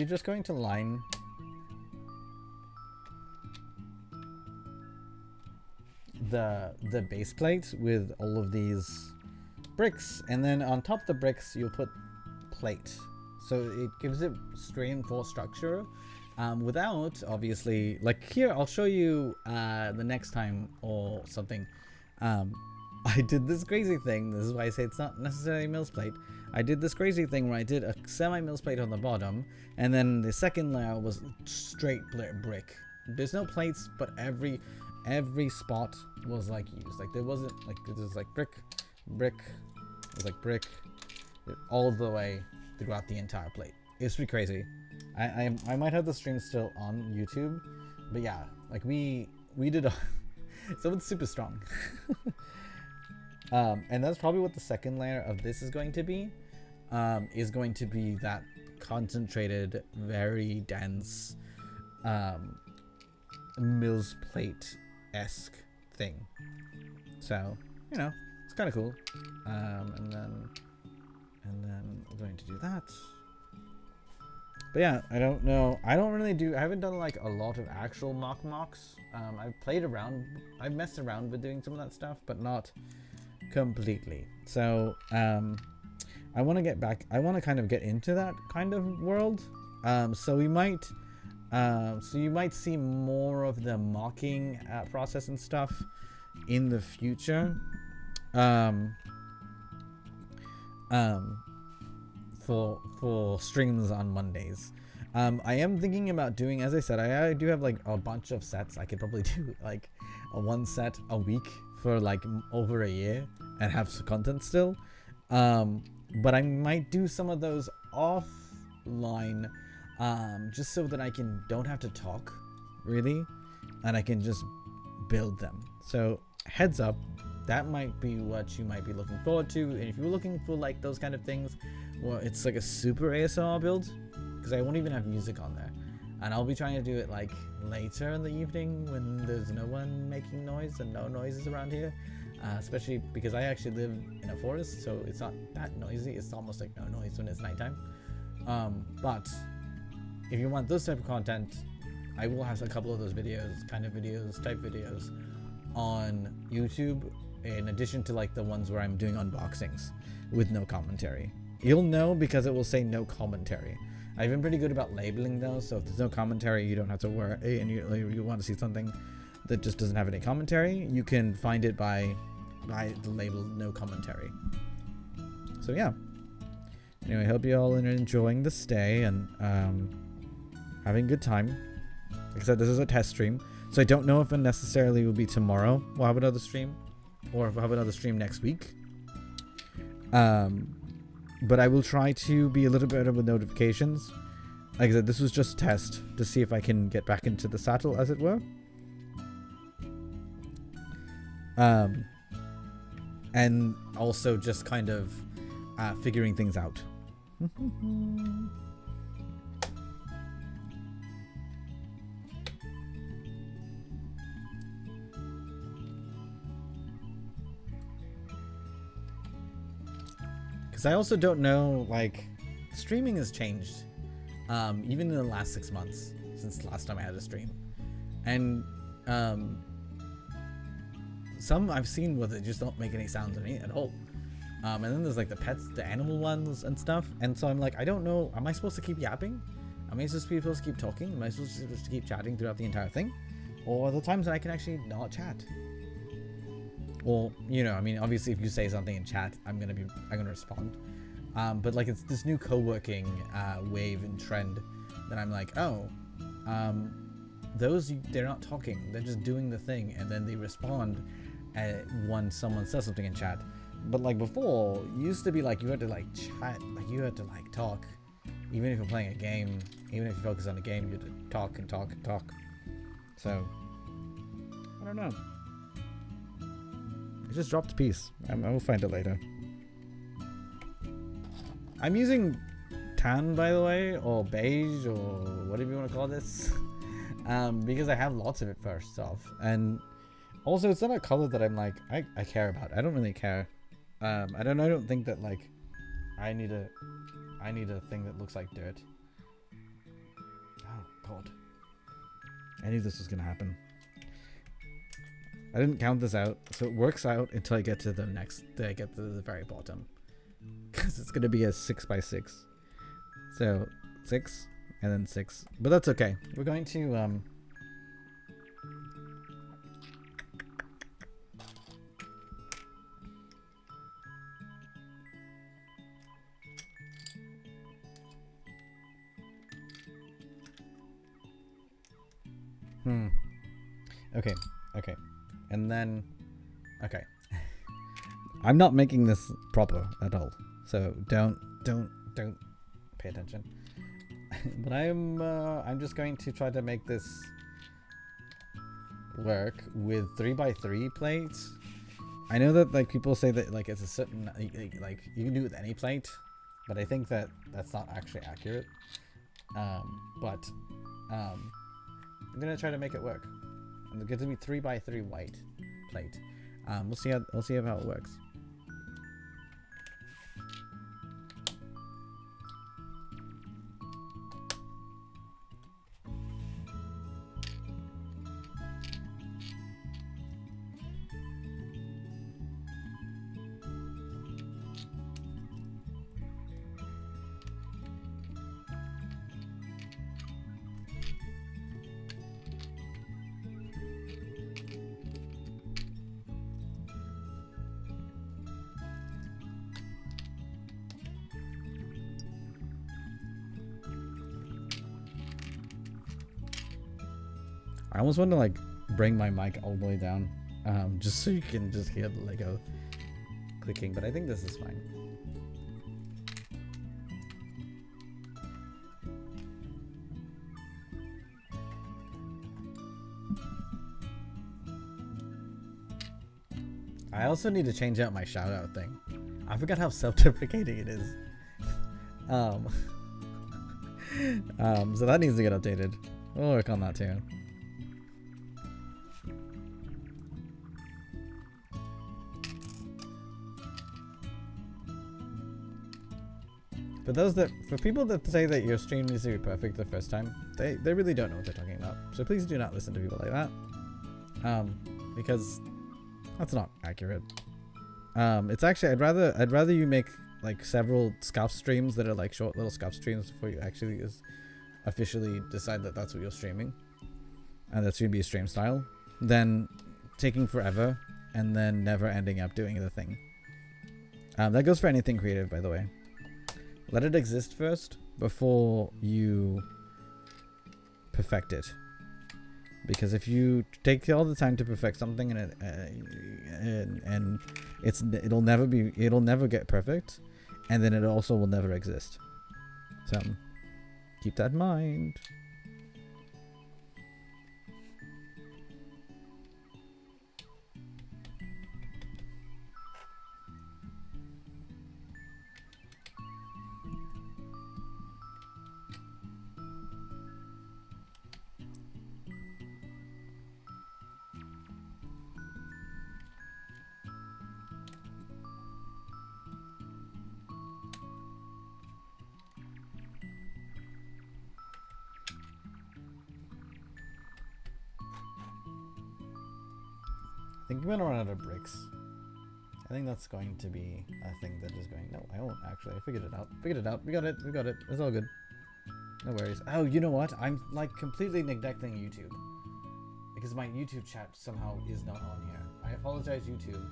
just going to line the base plate with all of these bricks, and then on top of the bricks you'll put plate, so it gives it reinforced structure, without, obviously, like here I'll show you the next time or something. I did this crazy thing. This is why I say it's not necessarily a Mills plate. I did this crazy thing where I did a semi-Mills plate on the bottom, and then the second layer was straight brick. There's no plates, but every spot was like used. Like there wasn't like, it was like brick, it was like brick, all the way throughout the entire plate. It's pretty crazy. I might have the stream still on YouTube, but yeah, like we did a so it's super strong. And that's probably what the second layer of this is going to be. Is going to be that concentrated, very dense Mills plate-esque thing. So, you know, it's kind of cool. And then we're going to do that. But yeah, I don't know. I haven't done like a lot of actual mocks. I've messed around with doing some of that stuff, but not completely. So, I want to get back. I want to kind of get into that kind of world. So you might see more of the mocking process and stuff in the future. For streams on Mondays. I am thinking about doing, as I said, I do have like a bunch of sets. I could probably do like one set a week for like over a year and have some content still. But I might do some of those offline, just so that I don't have to talk really, and I can just build them. So heads up, that might be what you might be looking forward to. And if you're looking for like those kind of things, well, it's like a super ASMR build, because I won't even have music on there, and I'll be trying to do it like later in the evening when there's no one making noise and no noises around here. Especially because I actually live in a forest, so it's not that noisy. It's almost like no noise when it's nighttime. But if you want this type of content, I will have a couple of those type videos on YouTube, in addition to like the ones where I'm doing unboxings with no commentary. You'll know because it will say no commentary. I've been pretty good about labeling those, so if there's no commentary, you don't have to worry, and you want to see something that just doesn't have any commentary, you can find it by the label no commentary. So yeah, anyway, I hope you all are enjoying the stay and having a good time. Like I said, this is a test stream, so I don't know if it necessarily will be tomorrow we'll have another stream, or if we'll have another stream next week. But I will try to be a little better with notifications. Like I said, this was just a test to see if I can get back into the saddle, as it were. And also just kind of figuring things out. Because I also don't know, like, streaming has changed. Even in the last 6 months since the last time I had a stream. And some I've seen where they just don't make any sounds at all. And then there's like the pets, the animal ones and stuff. And so I'm like, I don't know. Am I supposed to keep yapping? Am I supposed to keep talking? Am I supposed to keep chatting throughout the entire thing? Or are there times that I can actually not chat? Well, you know, I mean, obviously if you say something in chat, I'm gonna respond. But like it's this new co-working wave and trend that I'm like, oh, they're not talking, they're just doing the thing, and then they respond when someone says something in chat. But like before, it used to be like you had to like chat, like you had to like talk, even if you're playing a game, even if you focus on a game, you had to talk and talk and talk. So I don't know. I just dropped a piece. I will find it later. I'm using tan, by the way, or beige, or whatever you want to call this, because I have lots of it first off, and also it's not a color that I'm like I care about. I don't really care. I don't think that like I need a thing that looks like dirt. Oh god, I knew this was gonna happen. I didn't count this out, so it works out until I get to the very bottom. Because it's going to be a 6x6. So 6 and then 6. But that's okay. We're going to okay. And then okay. I'm not making this proper at all, so don't pay attention. But I'm just going to try to make this work with 3x3 plates. I know that like people say that like it's a certain like you can do it with any plate, but I think that that's not actually accurate. I'm gonna try to make it work. It's going to be 3x3 white plate. We'll see how it works. I almost want to like bring my mic all the way down, just so you can just hear the Lego clicking, but I think this is fine. I also need to change out my shout out thing. I forgot how self-deprecating it is. So that needs to get updated. We'll work on that too. For people that say that your stream needs to be perfect the first time, they really don't know what they're talking about. So please do not listen to people like that, because that's not accurate. It's actually I'd rather you make like several scuff streams that are like short little scuff streams before you actually officially decide that that's what you're streaming, and that's gonna be a stream style, than taking forever and then never ending up doing the thing. That goes for anything creative, by the way. Let it exist first before you perfect it. Because if you take all the time to perfect something and it'll never get perfect, and then it also will never exist. So keep that in mind. think we're gonna run out of bricks. I think that's going to be a thing that is going. No, I won't actually. I figured it out. Figured it out. We got it. We got it. It's all good. No worries. Oh, you know what? I'm like completely neglecting YouTube because my YouTube chat somehow is not on here. I apologize, YouTube,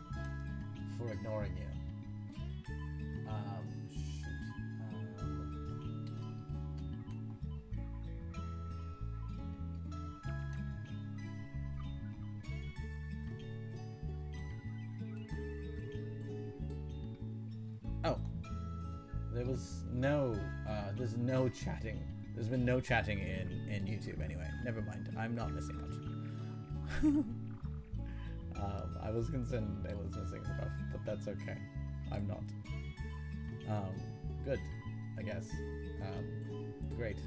for ignoring you. Oh, there was no, there's no chatting. There's been no chatting in YouTube anyway. Never mind. I'm not missing much. I was concerned I was missing stuff, but that's okay. I'm not. Good, I guess. Great.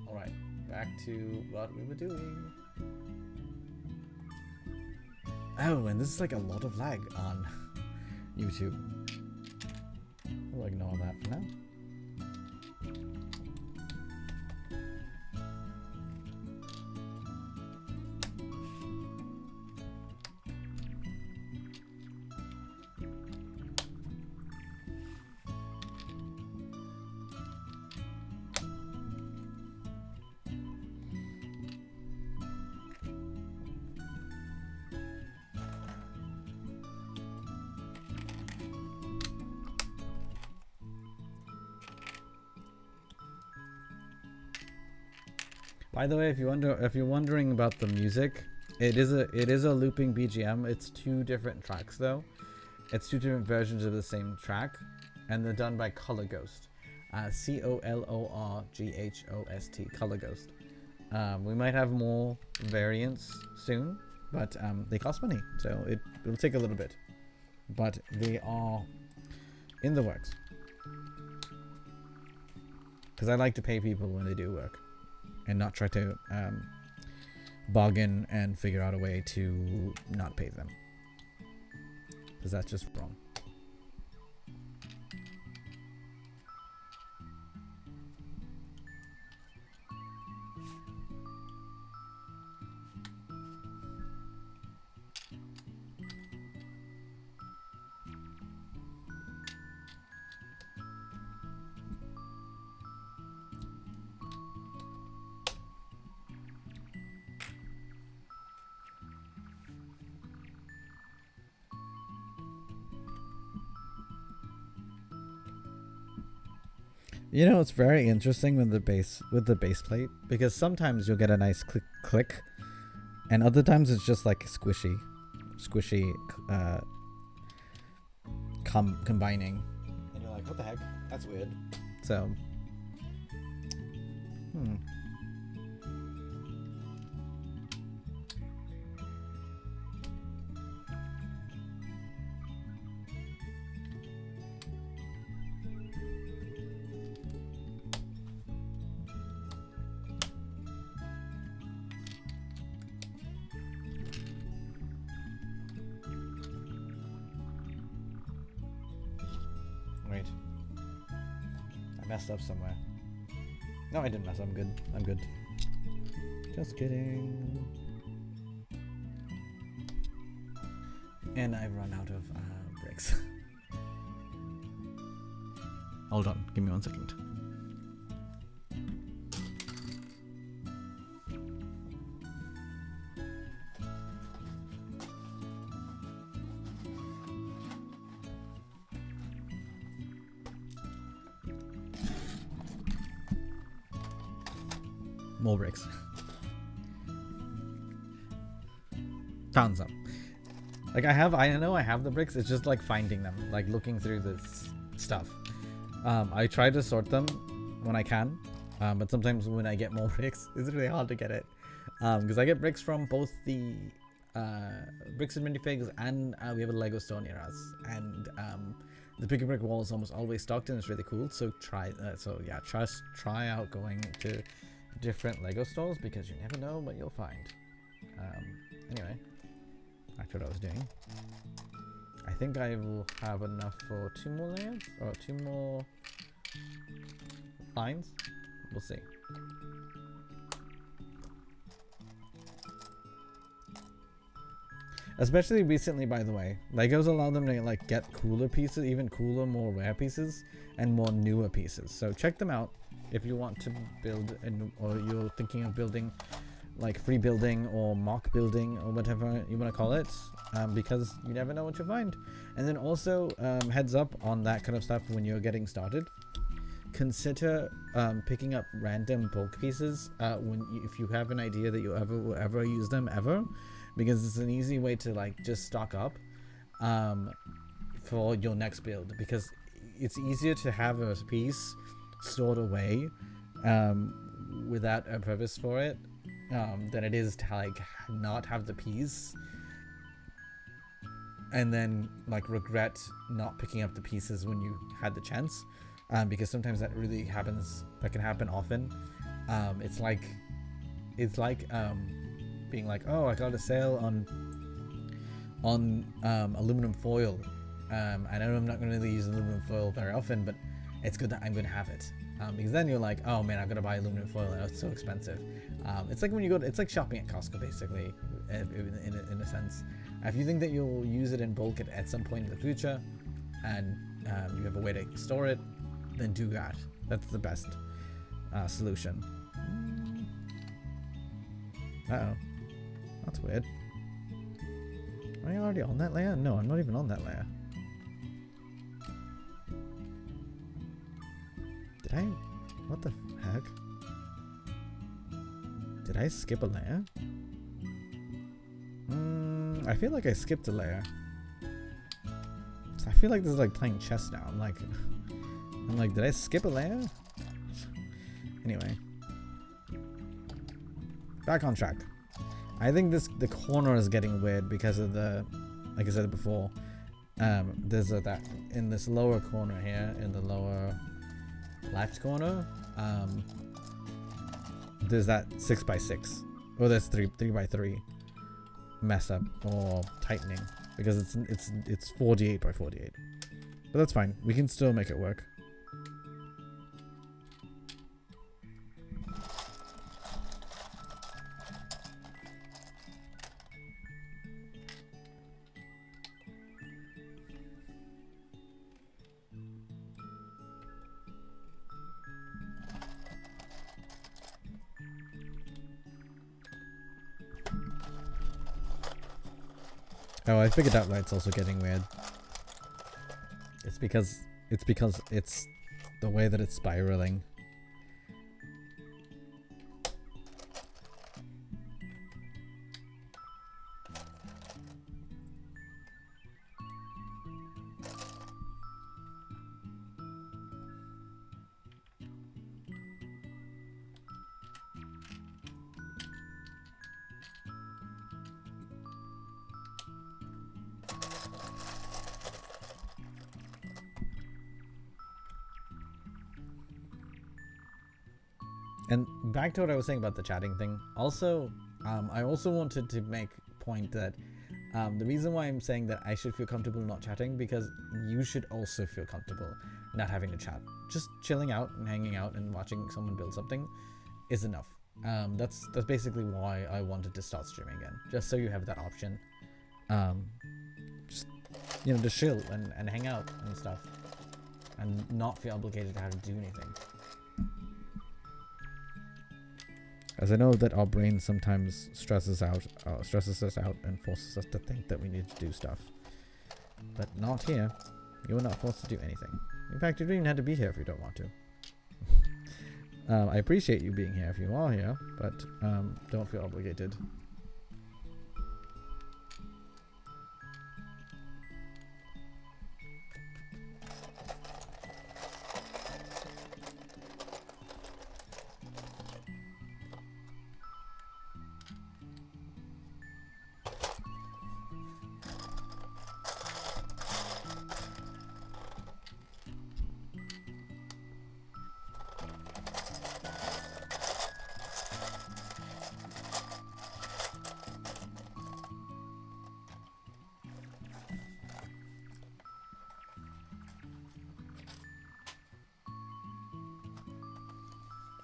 Alright, back to what we were doing. Oh, and this is like a lot of lag on YouTube. We'll ignore that for now. By the way, if you're wondering about the music, it is a looping BGM. It's two different tracks though. It's two different versions of the same track, and they're done by Color Ghost. COLORGHOST. Color Ghost. We might have more variants soon, but they cost money, so it'll take a little bit. But they are in the works. Because I like to pay people when they do work, and not try to bargain and figure out a way to not pay them, because that's just wrong. You know, it's very interesting with the base plate, because sometimes you'll get a nice click, and other times it's just like squishy combining, and you're like, what the heck? That's weird. So, wait, I messed up somewhere. No, I didn't mess up. I'm good. Just kidding. And I've run out of bricks. Hold on, give me 1 second. More bricks. Found some. Like I know I have the bricks. It's just like finding them, like looking through this stuff. I try to sort them when I can, but sometimes when I get more bricks, it's really hard to get it. Because I get bricks from both the bricks and minifigs, and we have a Lego store near us, and the Pick a Brick wall is almost always stocked, and it's really cool. So try out going to different Lego stores, because you never know what you'll find. Anyway, back to what I was doing. I think I will have enough for 2 more layers, or 2 more lines. We'll see. Especially recently, by the way. Legos allow them to like get cooler pieces, even cooler, more rare pieces, and more newer pieces. So check them out if you want to build, or you're thinking of building, like free building or mock building or whatever you want to call it, because you never know what you'll find. And then also, heads up on that kind of stuff when you're getting started. Consider picking up random bulk pieces if you have an idea that you will ever use them ever, because it's an easy way to like just stock up for your next build, because it's easier to have a piece stored away without a purpose for it than it is to like not have the piece and then like regret not picking up the pieces when you had the chance, because sometimes that really happens. That can happen often. It's like being like, oh, I got a sale on aluminum foil. I know I'm not going to really use aluminum foil very often, but it's good that I'm going to have it, because then you're like, oh man, I'm going to buy aluminum foil and it's so expensive. It's like when you it's like shopping at Costco basically, in a sense. If you think that you'll use it in bulk at some point in the future, and you have a way to store it, then do that. That's the best solution. Uh-oh. That's weird. Am I already on that layer? No, I'm not even on that layer. Did I? What the heck? Did I skip a layer? I feel like I skipped a layer. I feel like this is like playing chess now. I'm like, did I skip a layer? Anyway. Back on track. I think the corner is getting weird because of like I said before, there's that in this lower corner here, in the lower left corner, there's that 6x6, or there's 3x3 mess up or tightening, because it's 48 by 48, but that's fine. We can still make it work. Oh, I figured out why it's also getting weird. It's because it's the way that it's spiraling. And back to what I was saying about the chatting thing. Also, I also wanted to make point that the reason why I'm saying that I should feel comfortable not chatting, because you should also feel comfortable not having to chat. Just chilling out and hanging out and watching someone build something is enough. That's basically why I wanted to start streaming again, just so you have that option. Just, you know, to chill and hang out and stuff, and not feel obligated to have to do anything. As I know that our brain sometimes stresses us out and forces us to think that we need to do stuff. But not here. You are not forced to do anything. In fact, you don't even have to be here if you don't want to. I appreciate you being here if you are here, but don't feel obligated.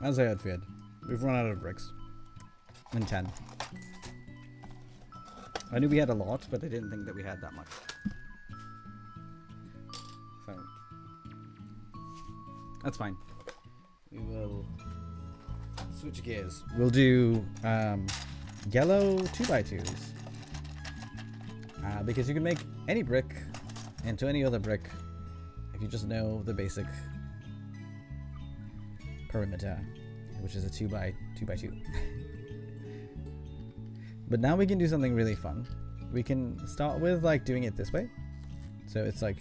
As I had feared, we've run out of bricks. And 10. I knew we had a lot, but I didn't think that we had that much. So that's fine. We will switch gears. We'll do yellow 2x2s. Because you can make any brick into any other brick if you just know the basic perimeter, which is a 2x2. But now we can do something really fun. We can start with like doing it this way. So it's like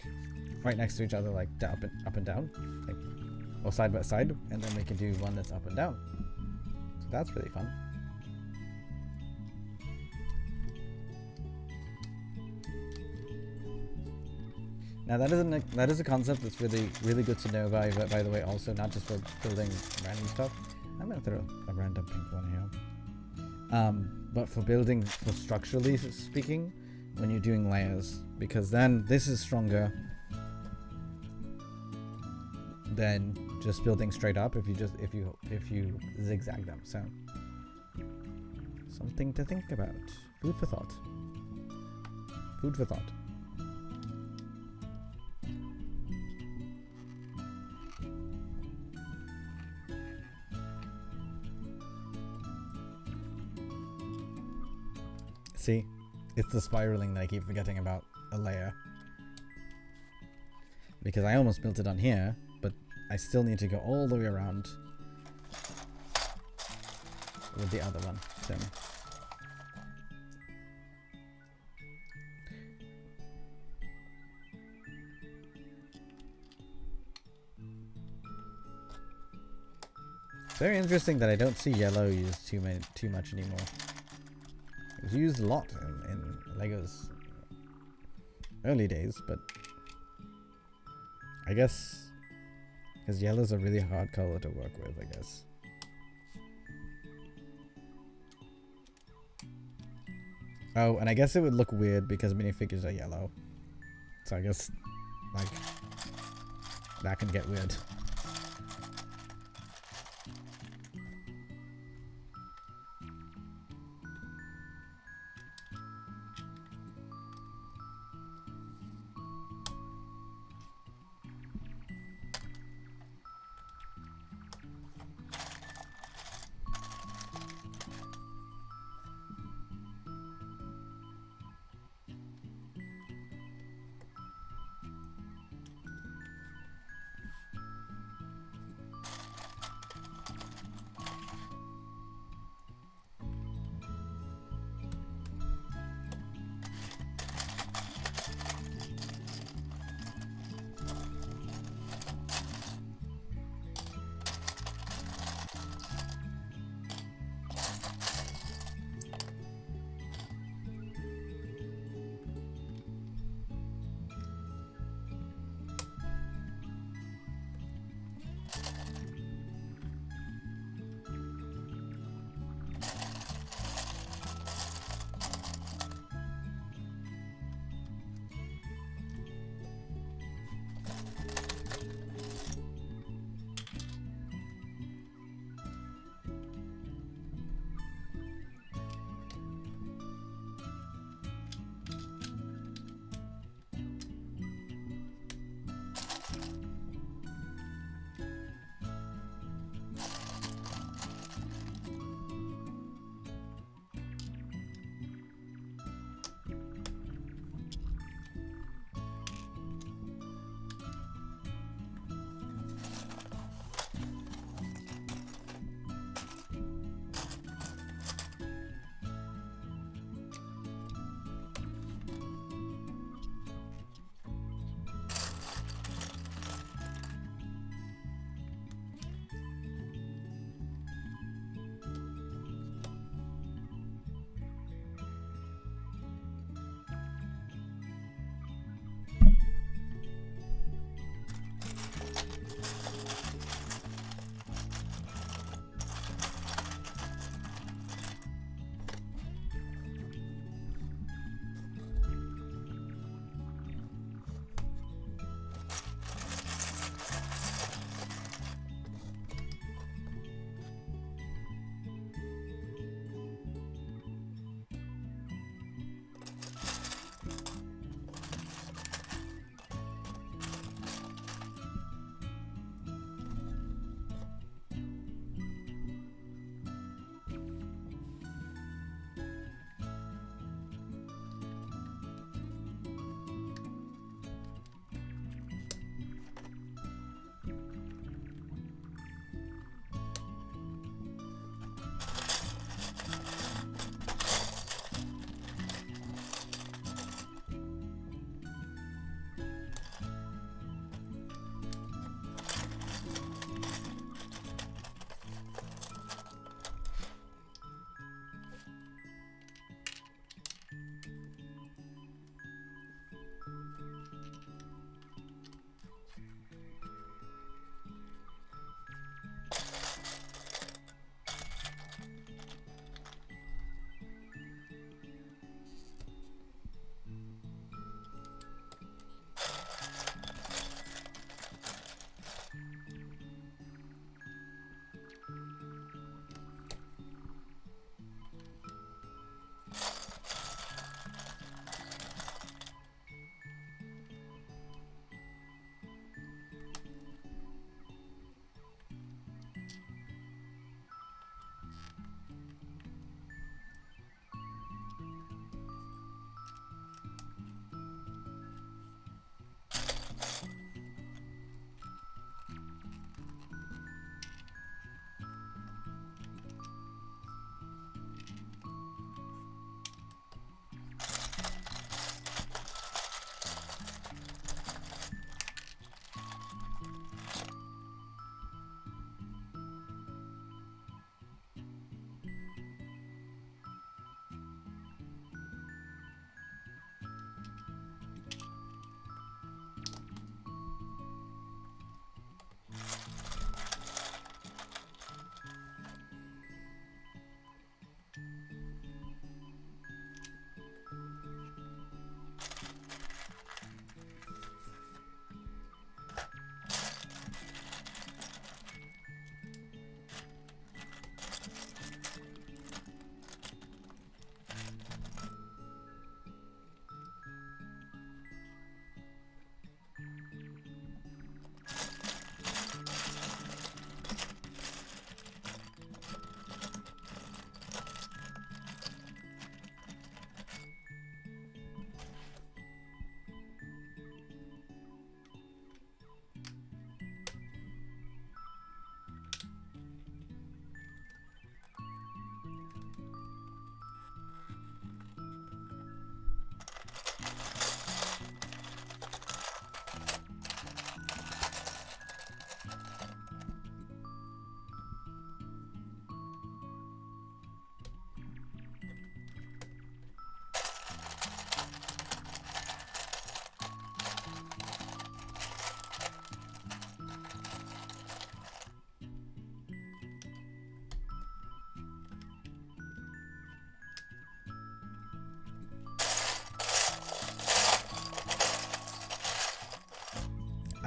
right next to each other, like up and down, like, or side by side, and then we can do one that's up and down. So that's really fun. Now that is a concept that's really good to know by the way, also not just for building random stuff. I'm gonna throw a random pink one here. But for building, for structurally speaking, when you're doing layers, because then this is stronger than just building straight up if you zigzag them. So something to think about. Food for thought. Food for thought. See, it's the spiraling that I keep forgetting about a layer. Because I almost built it on here, but I still need to go all the way around with the other one. So. Very interesting that I don't see yellow used too much anymore. It was used a lot in Lego's early days, but I guess because yellow's a really hard color to work with, I guess. Oh, and I guess it would look weird because minifigures are yellow. So I guess, like, that can get weird.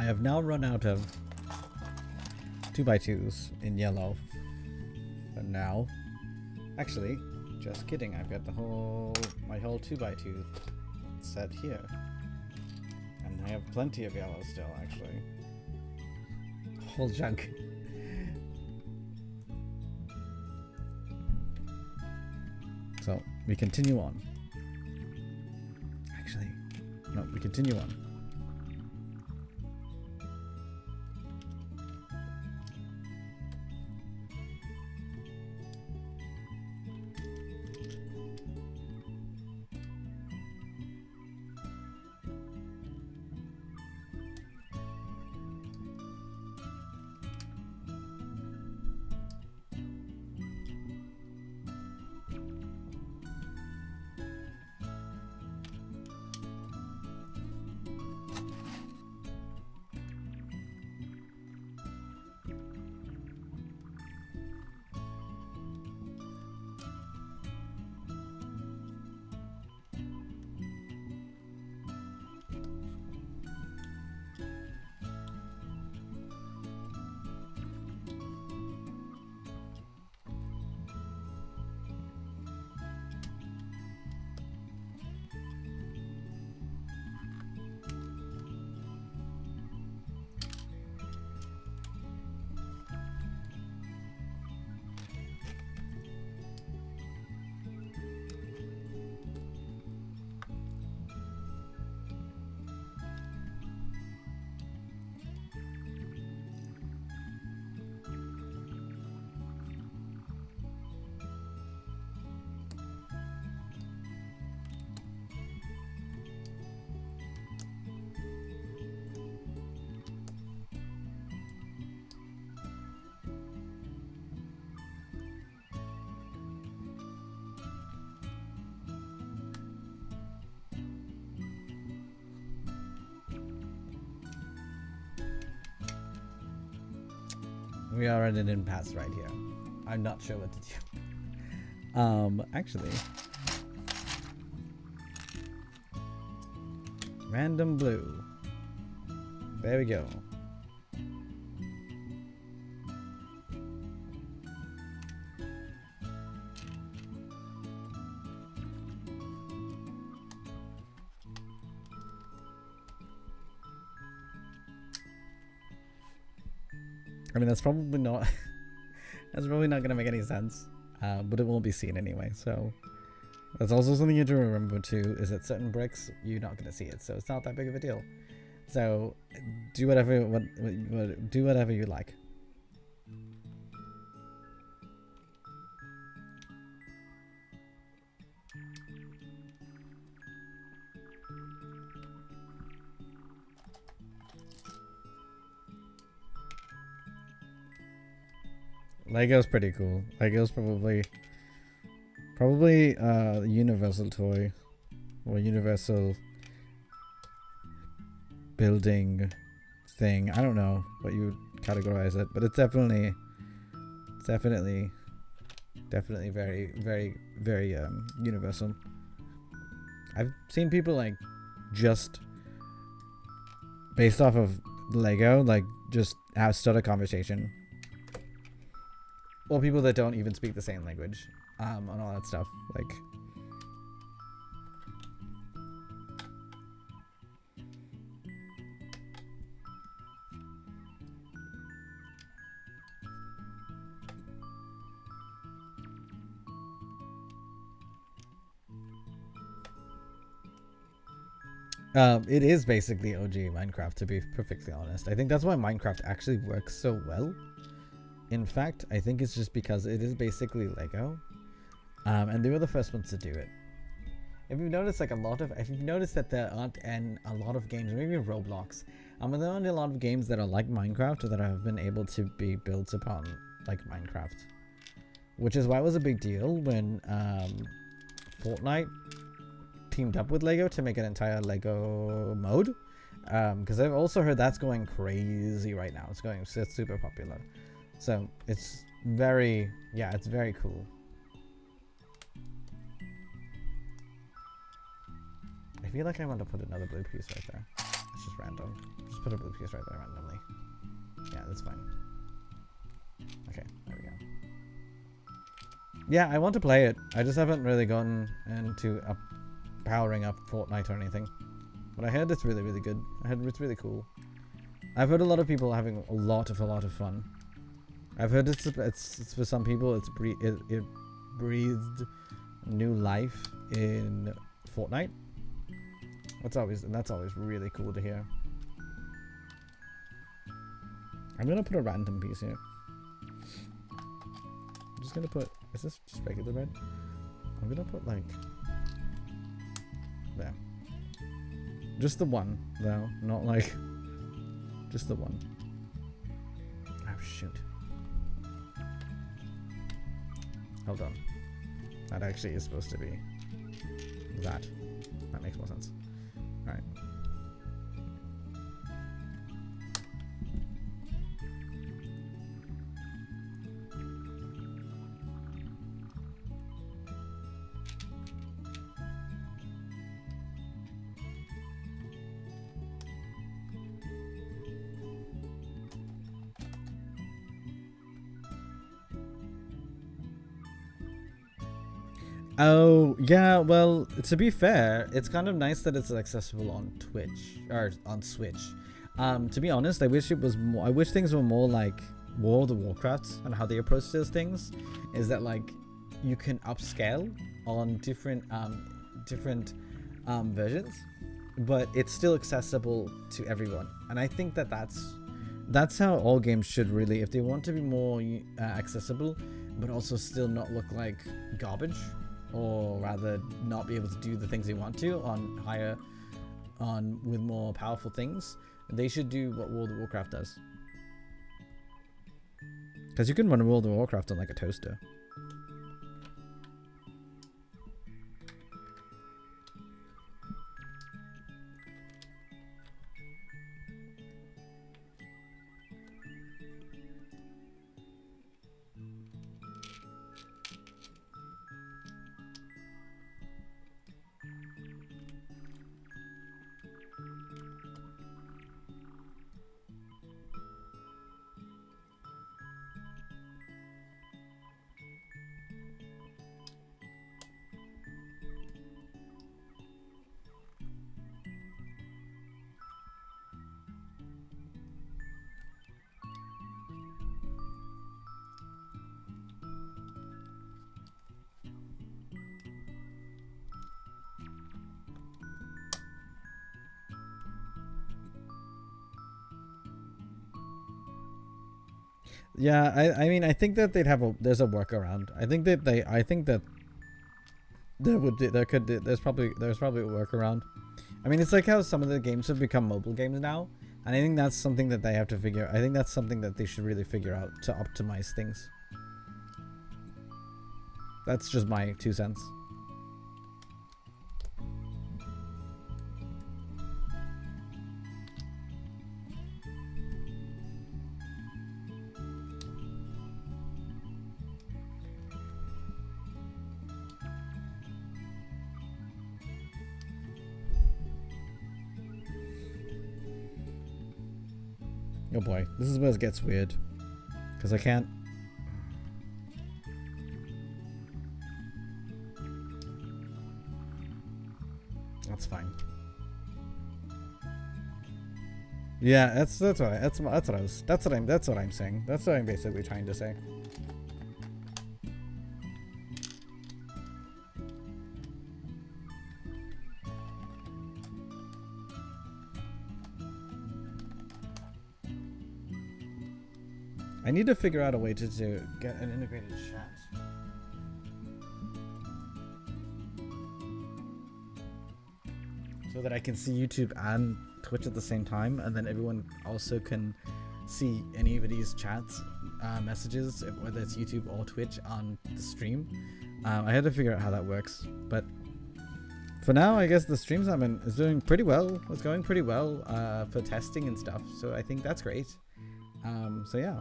have now run out of 2x2s in yellow. For now. Actually, just kidding. I've got my whole 2x2 set here. And I have plenty of yellow still, actually. Whole chunk. So, we continue on. Actually, no, we continue on. We are at an impasse right here. I'm not sure what to do. Actually. Random blue. There we go. I mean, that's probably not that's probably not gonna make any sense, but it won't be seen anyway. So that's also something you have to remember too, is that certain bricks you're not gonna see it, so it's not that big of a deal. So do whatever do whatever you like. Lego's pretty cool. Lego's probably a universal toy or universal building thing. I don't know what you would categorize it, but it's definitely very, very, very universal. I've seen people like just based off of Lego, like just start a conversation. Or people that don't even speak the same language, and all that stuff. Like, it is basically OG Minecraft, to be perfectly honest. I think that's why Minecraft actually works so well. In fact, I think it's just because it is basically Lego, and they were the first ones to do it. If you've noticed, like if you've noticed that there aren't a lot of games, maybe Roblox, but there aren't a lot of games that are like Minecraft that have been able to be built upon like Minecraft, which is why it was a big deal when Fortnite teamed up with Lego to make an entire Lego mode, because I've also heard that's going crazy right now. It's super popular. So it's very cool. I feel like I want to put another blue piece right there. just random. Just put a blue piece right there randomly. Yeah, that's fine. Okay, there we go. Yeah, I want to play it. I just haven't really gotten into powering up Fortnite or anything. But I heard it's really, really good. I heard it's really cool. I've heard a lot of people having a lot of fun. I've heard it's for some people it breathed new life in Fortnite. That's always really cool to hear. I'm gonna put a random piece here. I'm just gonna put. Is this just regular red? I'm gonna put like there. Just the one though, not like just the one. Oh shoot. Hold on. That actually is supposed to be that. That makes more sense. Alright. Oh, yeah, well, to be fair, it's kind of nice that it's accessible on Twitch, or on Switch. To be honest, I wish it was more, I wish things were more like World of Warcraft and how they approach those things, is that like, you can upscale on different versions, but it's still accessible to everyone. And I think that that's how all games should really, if they want to be more accessible, but also still not look like garbage, or rather not be able to do the things they want to with more powerful things, they should do what World of Warcraft does. Because you can run World of Warcraft on like a toaster. Yeah, I mean, I think that they'd have there's a workaround. I think that there's probably a workaround. I mean, it's like how some of the games have become mobile games now, and I think that's something that they have to figure. I think that's something that they should really figure out to optimize things. That's just my 2 cents. Oh boy, this is where it gets weird. Because I can't... That's fine. Yeah, that's what I'm saying. That's what I'm basically trying to say. I need to figure out a way to get an integrated chat. So that I can see YouTube and Twitch at the same time, and then everyone also can see anybody's chats, messages, whether it's YouTube or Twitch on the stream. I had to figure out how that works, but for now, I guess the streams I'm in is doing pretty well. It's going pretty well for testing and stuff, so I think that's great. So yeah.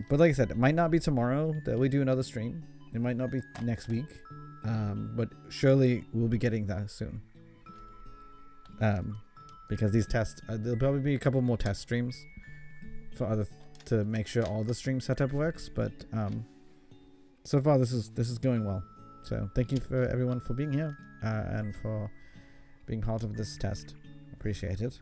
But like I said, it might not be tomorrow that we do another stream. It might not be next week. But surely we'll be getting that soon. because these tests, there'll probably be a couple more test streams for to make sure all the stream setup works. But so far this is going well. So thank you for everyone for being here and for being part of this test. Appreciate it.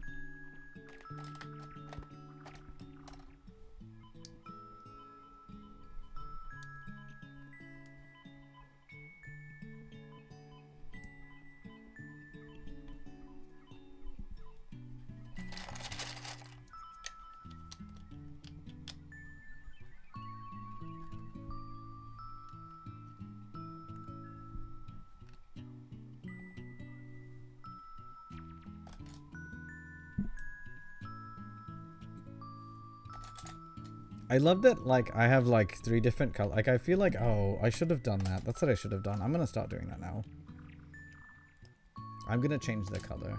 I love that, like, I have, like, 3 different colors. Like, I feel like, oh, I should have done that. That's what I should have done. I'm gonna start doing that now. I'm gonna change the color.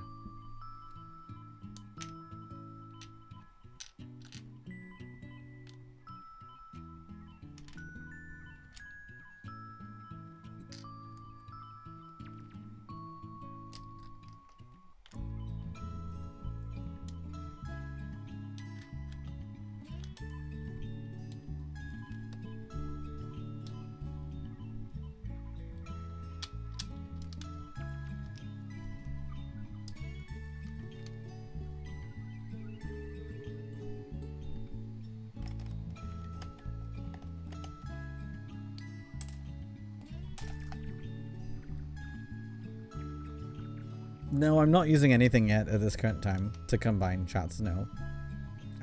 No, I'm not using anything yet at this current time to combine chats, no.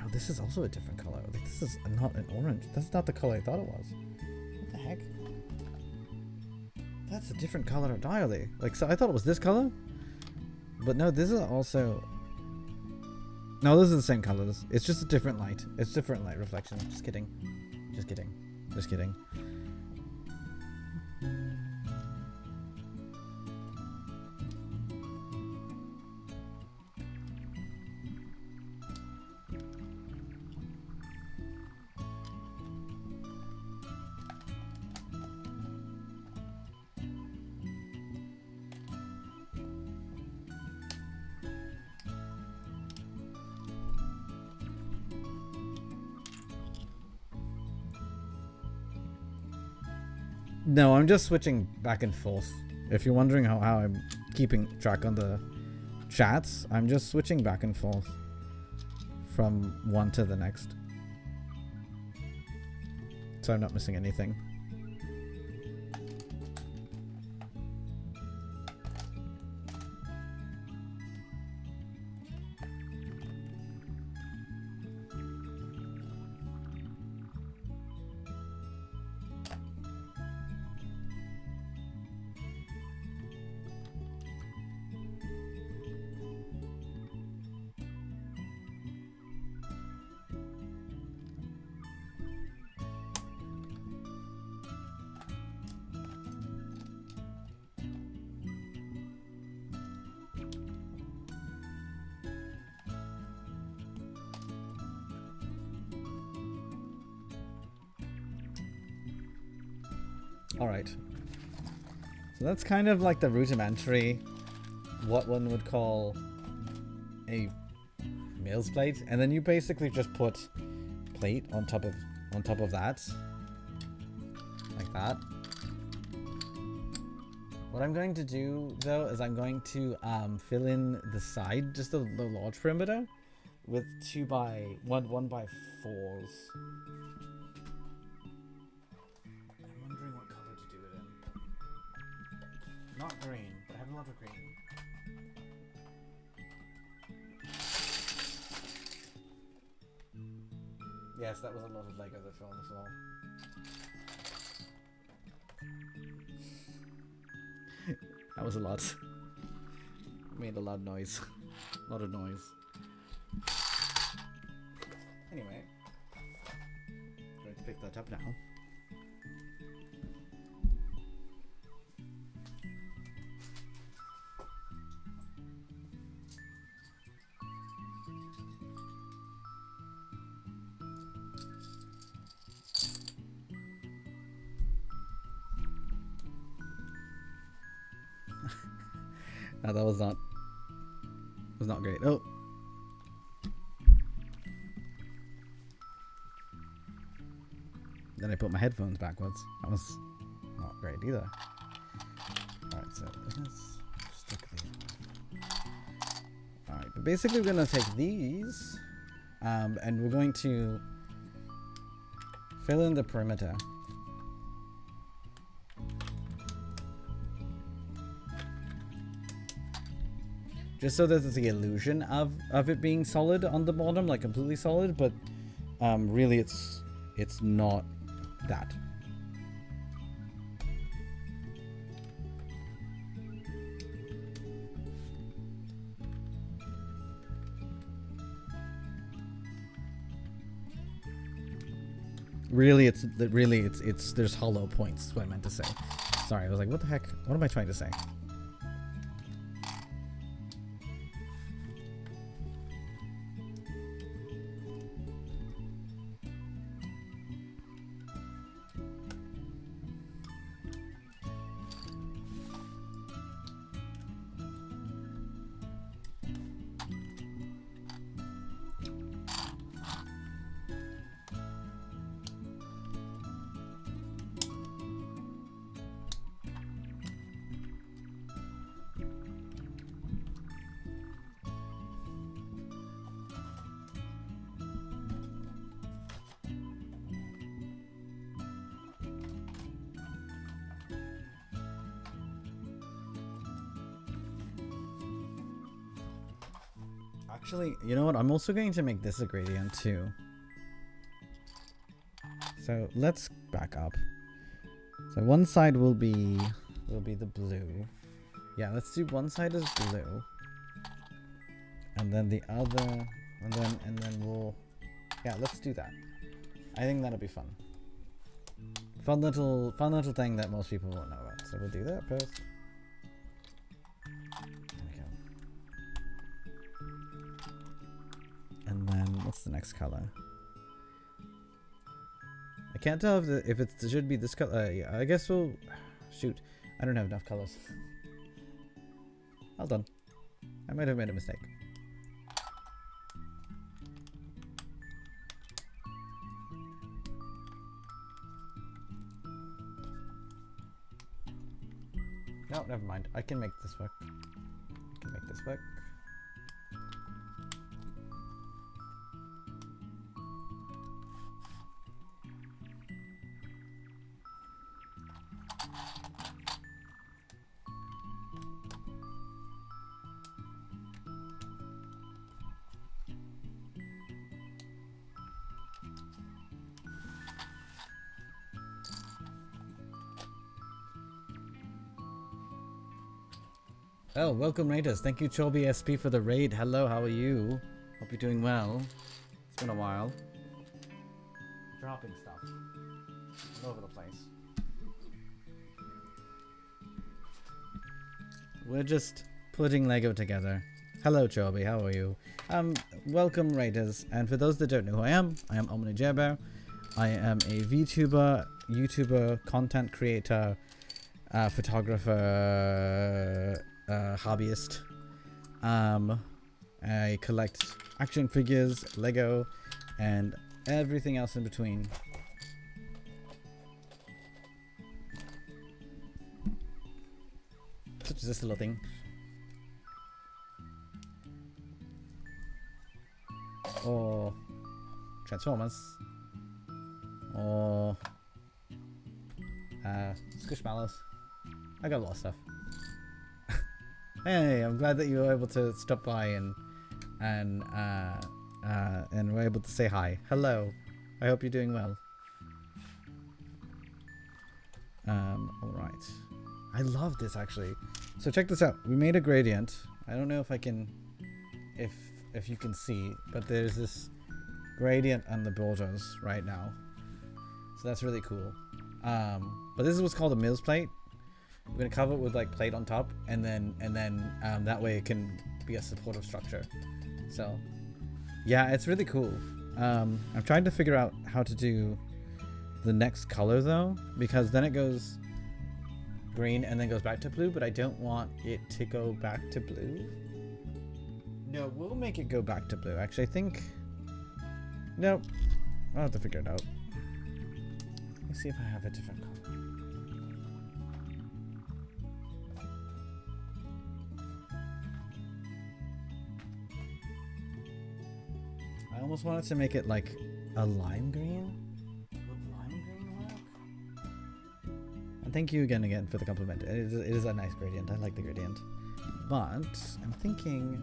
Oh, this is also a different color. Like, this is not an orange. That's not the color I thought it was. What the heck? That's a different color entirely. Like, so I thought it was this color. But no, this is also... No, this is the same colors. It's just a different light. It's different light reflection. Just kidding. Just kidding. Just kidding. No, I'm just switching back and forth. If you're wondering how I'm keeping track on the chats, I'm just switching back and forth from one to the next. So I'm not missing anything. Alright. So that's kind of like the rudimentary, what one would call a Mills plate. And then you basically just put plate on top of that. Like that. What I'm going to do though is I'm going to fill in the side, just the large perimeter, with 1x4s. Not green, but I have a lot of green. Yes, that was a lot of Lego the film as well. That was a lot. Made a lot of noise. A lot of noise. Anyway, I'm going to pick that up now. No, that was not. was not great. Oh. Then I put my headphones backwards. That was not great either. Alright, so let's stick these. Alright, but basically we're going to take these and we're going to fill in the perimeter. Just so that there's the illusion of it being solid on the bottom, like completely solid, but really it's not that. Really it's there's hollow points, is what I meant to say. Sorry, I was like, what the heck? What am I trying to say? Actually, you know what? I'm also going to make this a gradient too. So let's back up. So one side will be the blue. Yeah, let's do one side as blue. And then the other, and then we'll, yeah, let's do that. I think that'll be fun. Fun little thing that most people won't know about. So we'll do that first. And then what's the next color? I can't tell if it should be this color. Yeah, I guess we'll shoot. I don't have enough colors. Hold on. I might have made a mistake. No, never mind. I can make this work. I can make this work. Oh, welcome raiders. Thank you Chobi SP for the raid. Hello, how are you? Hope you're doing well. It's been a while. Dropping stuff all over the place. We're just putting Lego together. Hello Chobi, how are you? Welcome raiders. And for those that don't know who I am OmniJailbear. I am a VTuber, YouTuber, content creator, photographer, hobbyist. I collect action figures, Lego, and everything else in between. Such as this little thing. Or Transformers. Or Squishmallows. I got a lot of stuff. Hey, I'm glad that you were able to stop by and were able to say hi. Hello. I hope you're doing well. Alright. I love this actually. So check this out. We made a gradient. I don't know if I can if you can see, but there's this gradient on the borders right now. So that's really cool. But this is what's called a Mills plate. We're gonna cover it with like plate on top, and then that way it can be a supportive structure. So yeah, it's really cool. I'm trying to figure out how to do the next color though, because then it goes green and then goes back to blue, but I don't want it to go back to blue. No, we'll make it go back to blue. Actually, I think... Nope. I'll have to figure it out. Let me see if I have a different color. I almost wanted to make it like a lime green. Would lime green work? And thank you again for the compliment. It is a nice gradient. I like the gradient. But I'm thinking,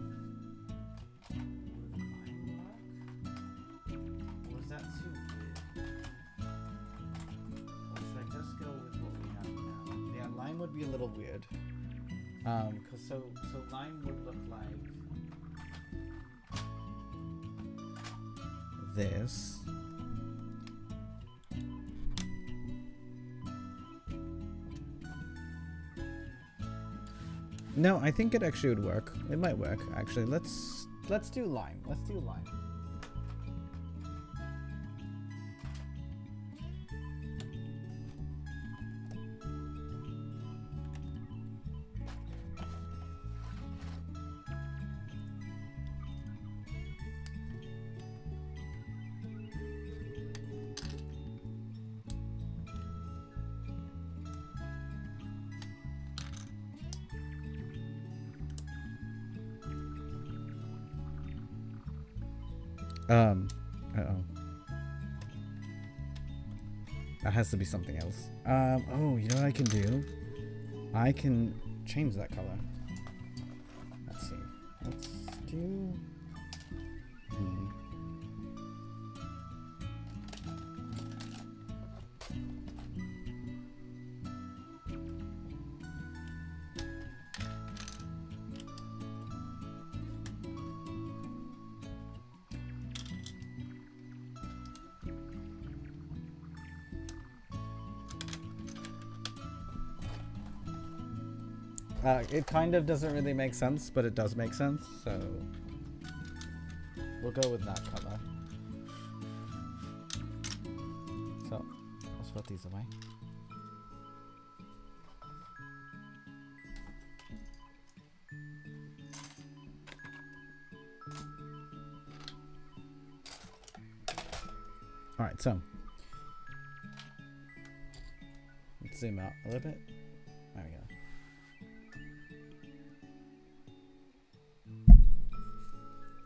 would lime work? Or is that too weird? Or should I just go with what we have now? Yeah, lime would be a little weird. Cause so lime would look like this. No, I think it actually would work. It might work, actually. Let's do lime. Let's do lime. Uh-oh. That has to be something else. Oh, you know what I can do? I can change that color. Let's see. Let's do... It kind of doesn't really make sense, but it does make sense, so we'll go with that color. So, let's put these away. Alright, so let's zoom out a little bit. There we go.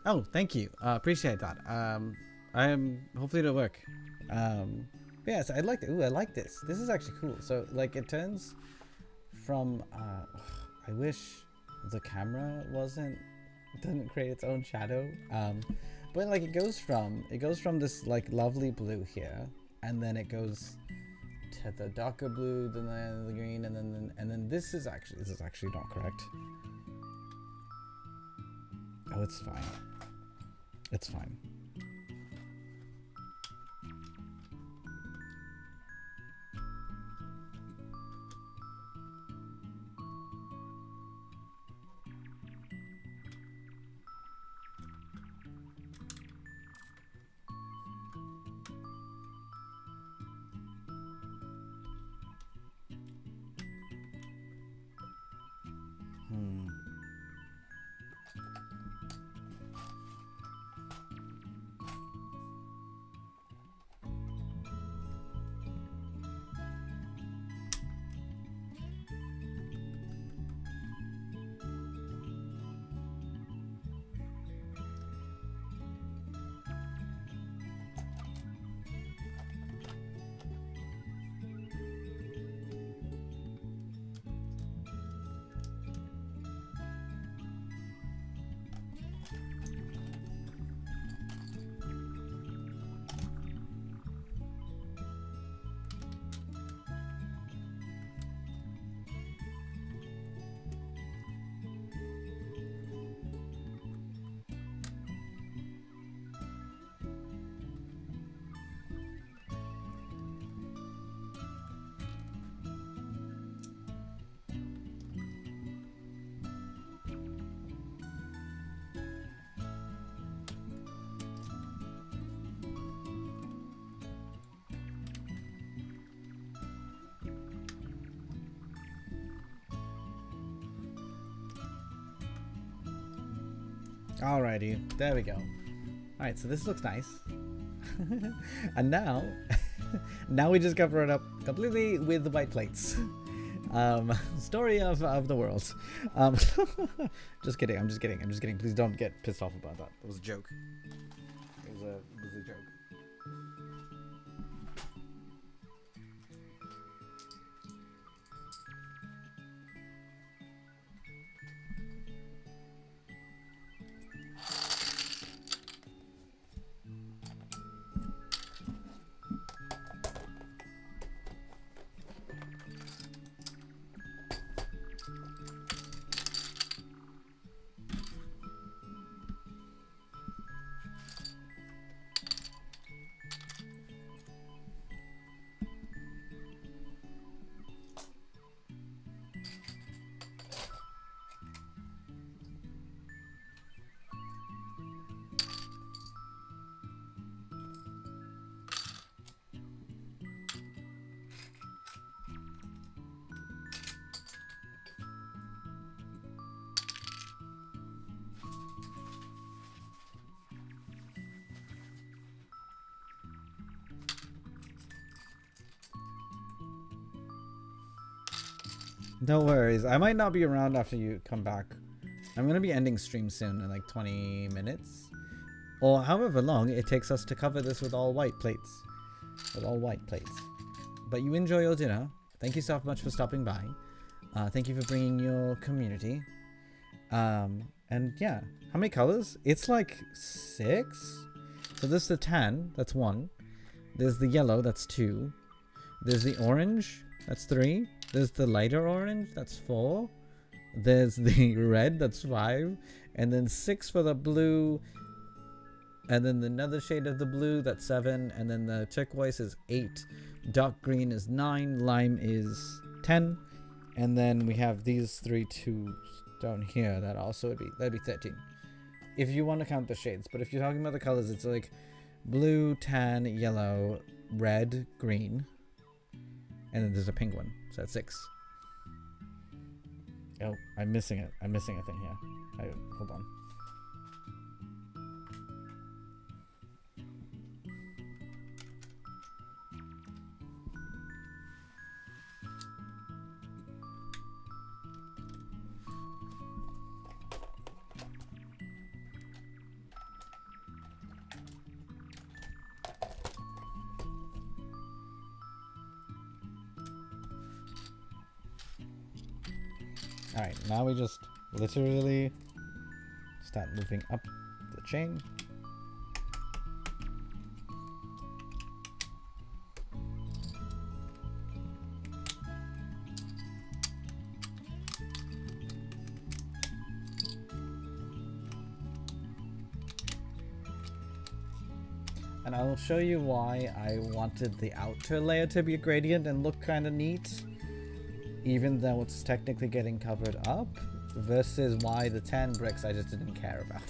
Oh, thank you. Appreciate that. Hopefully it'll work. Yes, I like it. Ooh, I like this. This is actually cool. So, like, it turns from, I wish the camera didn't create its own shadow. But like, it goes from this, like, lovely blue here, and then it goes to the darker blue, then the green, and then this is actually not correct. Oh, it's fine. It's fine. Alrighty, there we go. Alright, so this looks nice. And now, now we just cover it up completely with the white plates. Story of the world. Just kidding, I'm just kidding. Please don't get pissed off about that. It was a joke. It was a joke. No worries. I might not be around after you come back. I'm going to be ending stream soon in like 20 minutes. Or however long it takes us to cover this with all white plates. But you enjoy your dinner. Thank you so much for stopping by. Thank you for bringing your community. And yeah. How many colors? It's like 6. So there's the tan. That's 1. There's the yellow. That's 2. There's the orange. That's 3. There's the lighter orange, that's 4. There's the red, that's 5. And then 6 for the blue. And then another shade of the blue, that's 7. And then the turquoise is 8. Dark green is 9. Lime is 10. And then we have these 3 2s down here. That'd be 13. If you want to count the shades. But if you're talking about the colors, it's like blue, tan, yellow, red, green. And then there's a pink one. So that's 6. Oh, I'm missing it. I'm missing a thing here. Hold on. Alright, now we just literally start moving up the chain. And I'll show you why I wanted the outer layer to be a gradient and look kind of neat, even though it's technically getting covered up, versus why the 10 bricks I just didn't care about.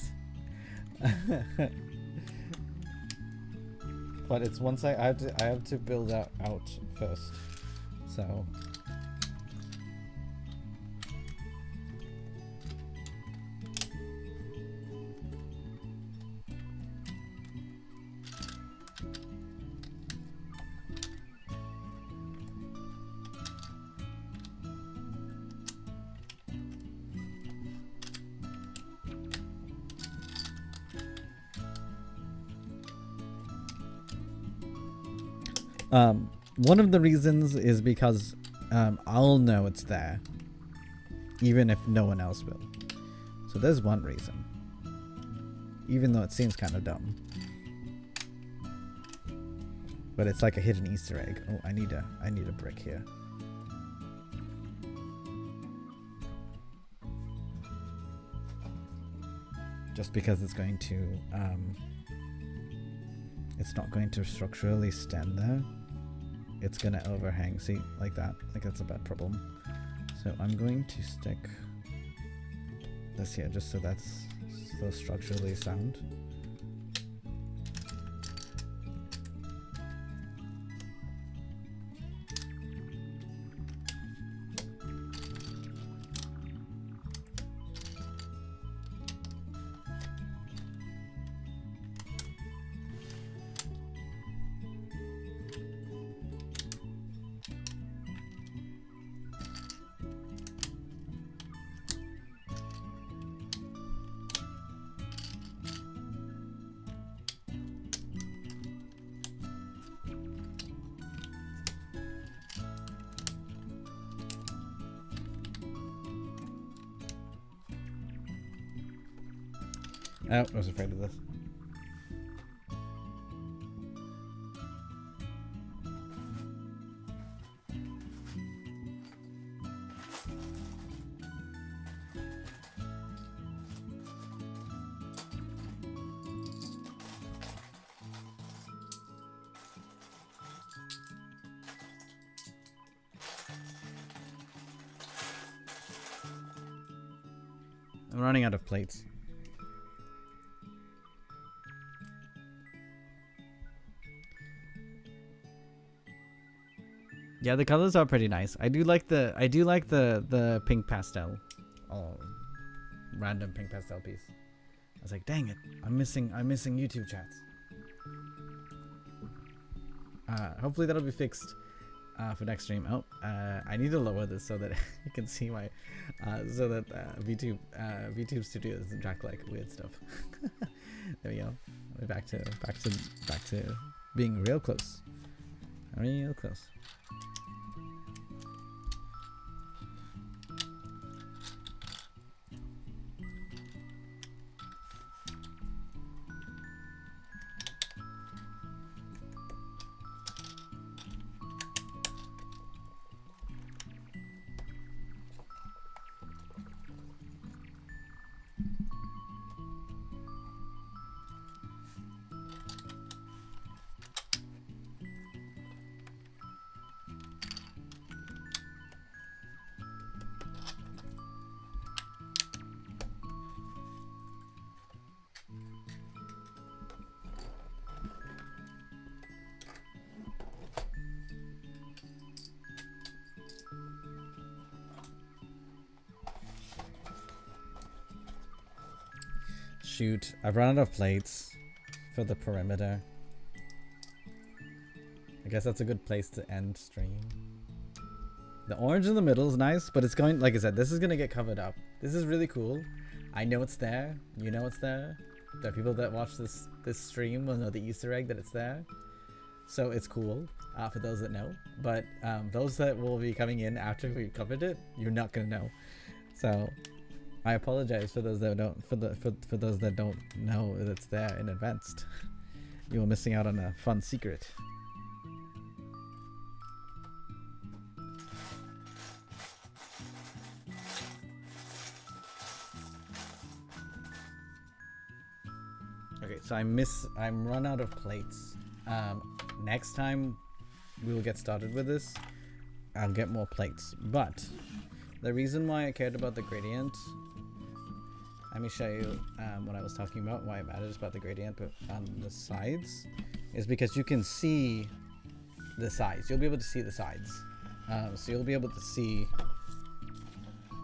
But it's once I have to build that out first. So one of the reasons is because I'll know it's there, even if no one else will. So there's one reason, even though it seems kind of dumb. But it's like a hidden Easter egg. Oh, I need a brick here. Just because it's going to it's not going to structurally stand there. It's gonna overhang, see, like that. Like that's a bad problem. So I'm going to stick this here just so that's so structurally sound. Oh, I was afraid of this. I'm running out of plates. Yeah, the colors are pretty nice. I do like the pink pastel. Oh, random pink pastel piece. I was like, dang it, I'm missing YouTube chats. Hopefully that'll be fixed for next stream. Oh, I need to lower this so that you can see my so that VTube Studio doesn't track like weird stuff. There we go. We're back to being real close. Real close. Shoot, I've run out of plates for the perimeter. I guess that's a good place to end stream. The orange in the middle is nice, but it's going, like I said, this is gonna get covered up. This is really cool. I know it's there. You know it's there. The people that watch this stream will know the Easter egg that it's there. So it's cool for those that know. But those that will be coming in after we've covered it, you're not gonna know. So I apologize for those that don't for those that don't know that it's there in advance. You were missing out on a fun secret. Okay, so I'm run out of plates. Next time we will get started with this, I'll get more plates. But the reason why I cared about the gradient, let me show you what I was talking about, why it matters about the gradient on the sides, is because you can see the sides. You'll be able to see the sides. So you'll be able to see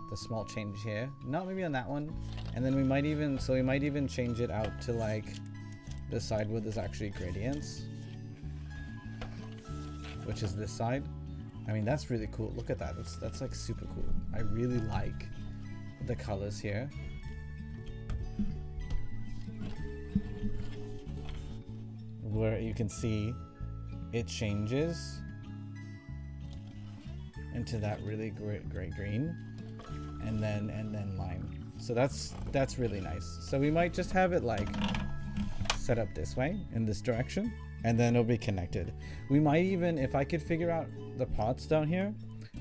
the small change here. Not maybe on that one. And then we might even change it out to like the side where there's actually gradients, which is this side. I mean, that's really cool. Look at that. That's like super cool. I really like the colors here. Where you can see it changes into that really great green, and then lime. So that's really nice. So we might just have it like set up this way in this direction, and then it'll be connected. We might even, if I could figure out the pots down here,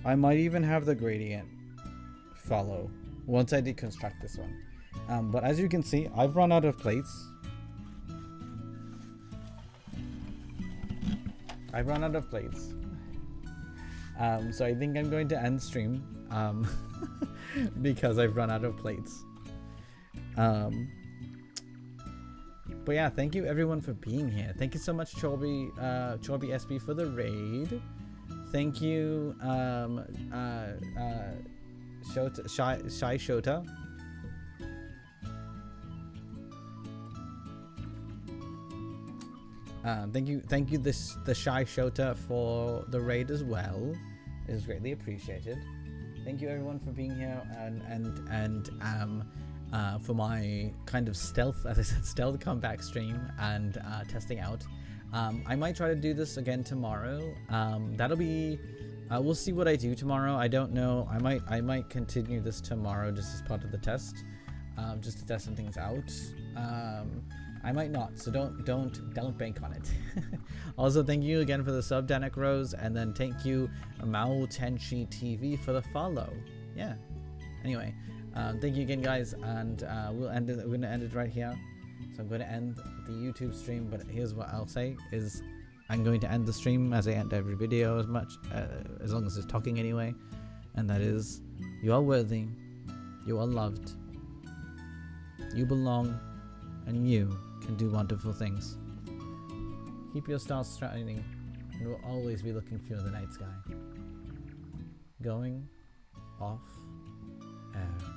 I might even have the gradient follow once I deconstruct this one. But as you can see, I've run out of plates. So I think I'm going to end stream because I've run out of plates. But yeah, thank you everyone for being here. Thank you so much, Chorby SB, for the raid. Thank you, Shota, Shy Shota. Thank you, the Shy Shota, for the raid as well. It is greatly appreciated. Thank you everyone for being here and for my kind of stealth, as I said, stealth comeback stream and testing out. I might try to do this again tomorrow. That'll be, we'll see what I do tomorrow. I don't know. I might continue this tomorrow just as part of the test. just to test some things out. I might not, so don't bank on it. Also, thank you again for the sub, Danik Rose, and then thank you Mao Tenchi TV for the follow. Yeah. Anyway, thank you again, guys, and we're gonna end it right here. So I'm going to end the YouTube stream, but here's what I'll say is I'm going to end the stream as I end every video as long as it's talking anyway, and that is, you are worthy, you are loved, you belong, and you can do wonderful things. Keep your stars shining, and we'll always be looking for you in the night sky. Going off air.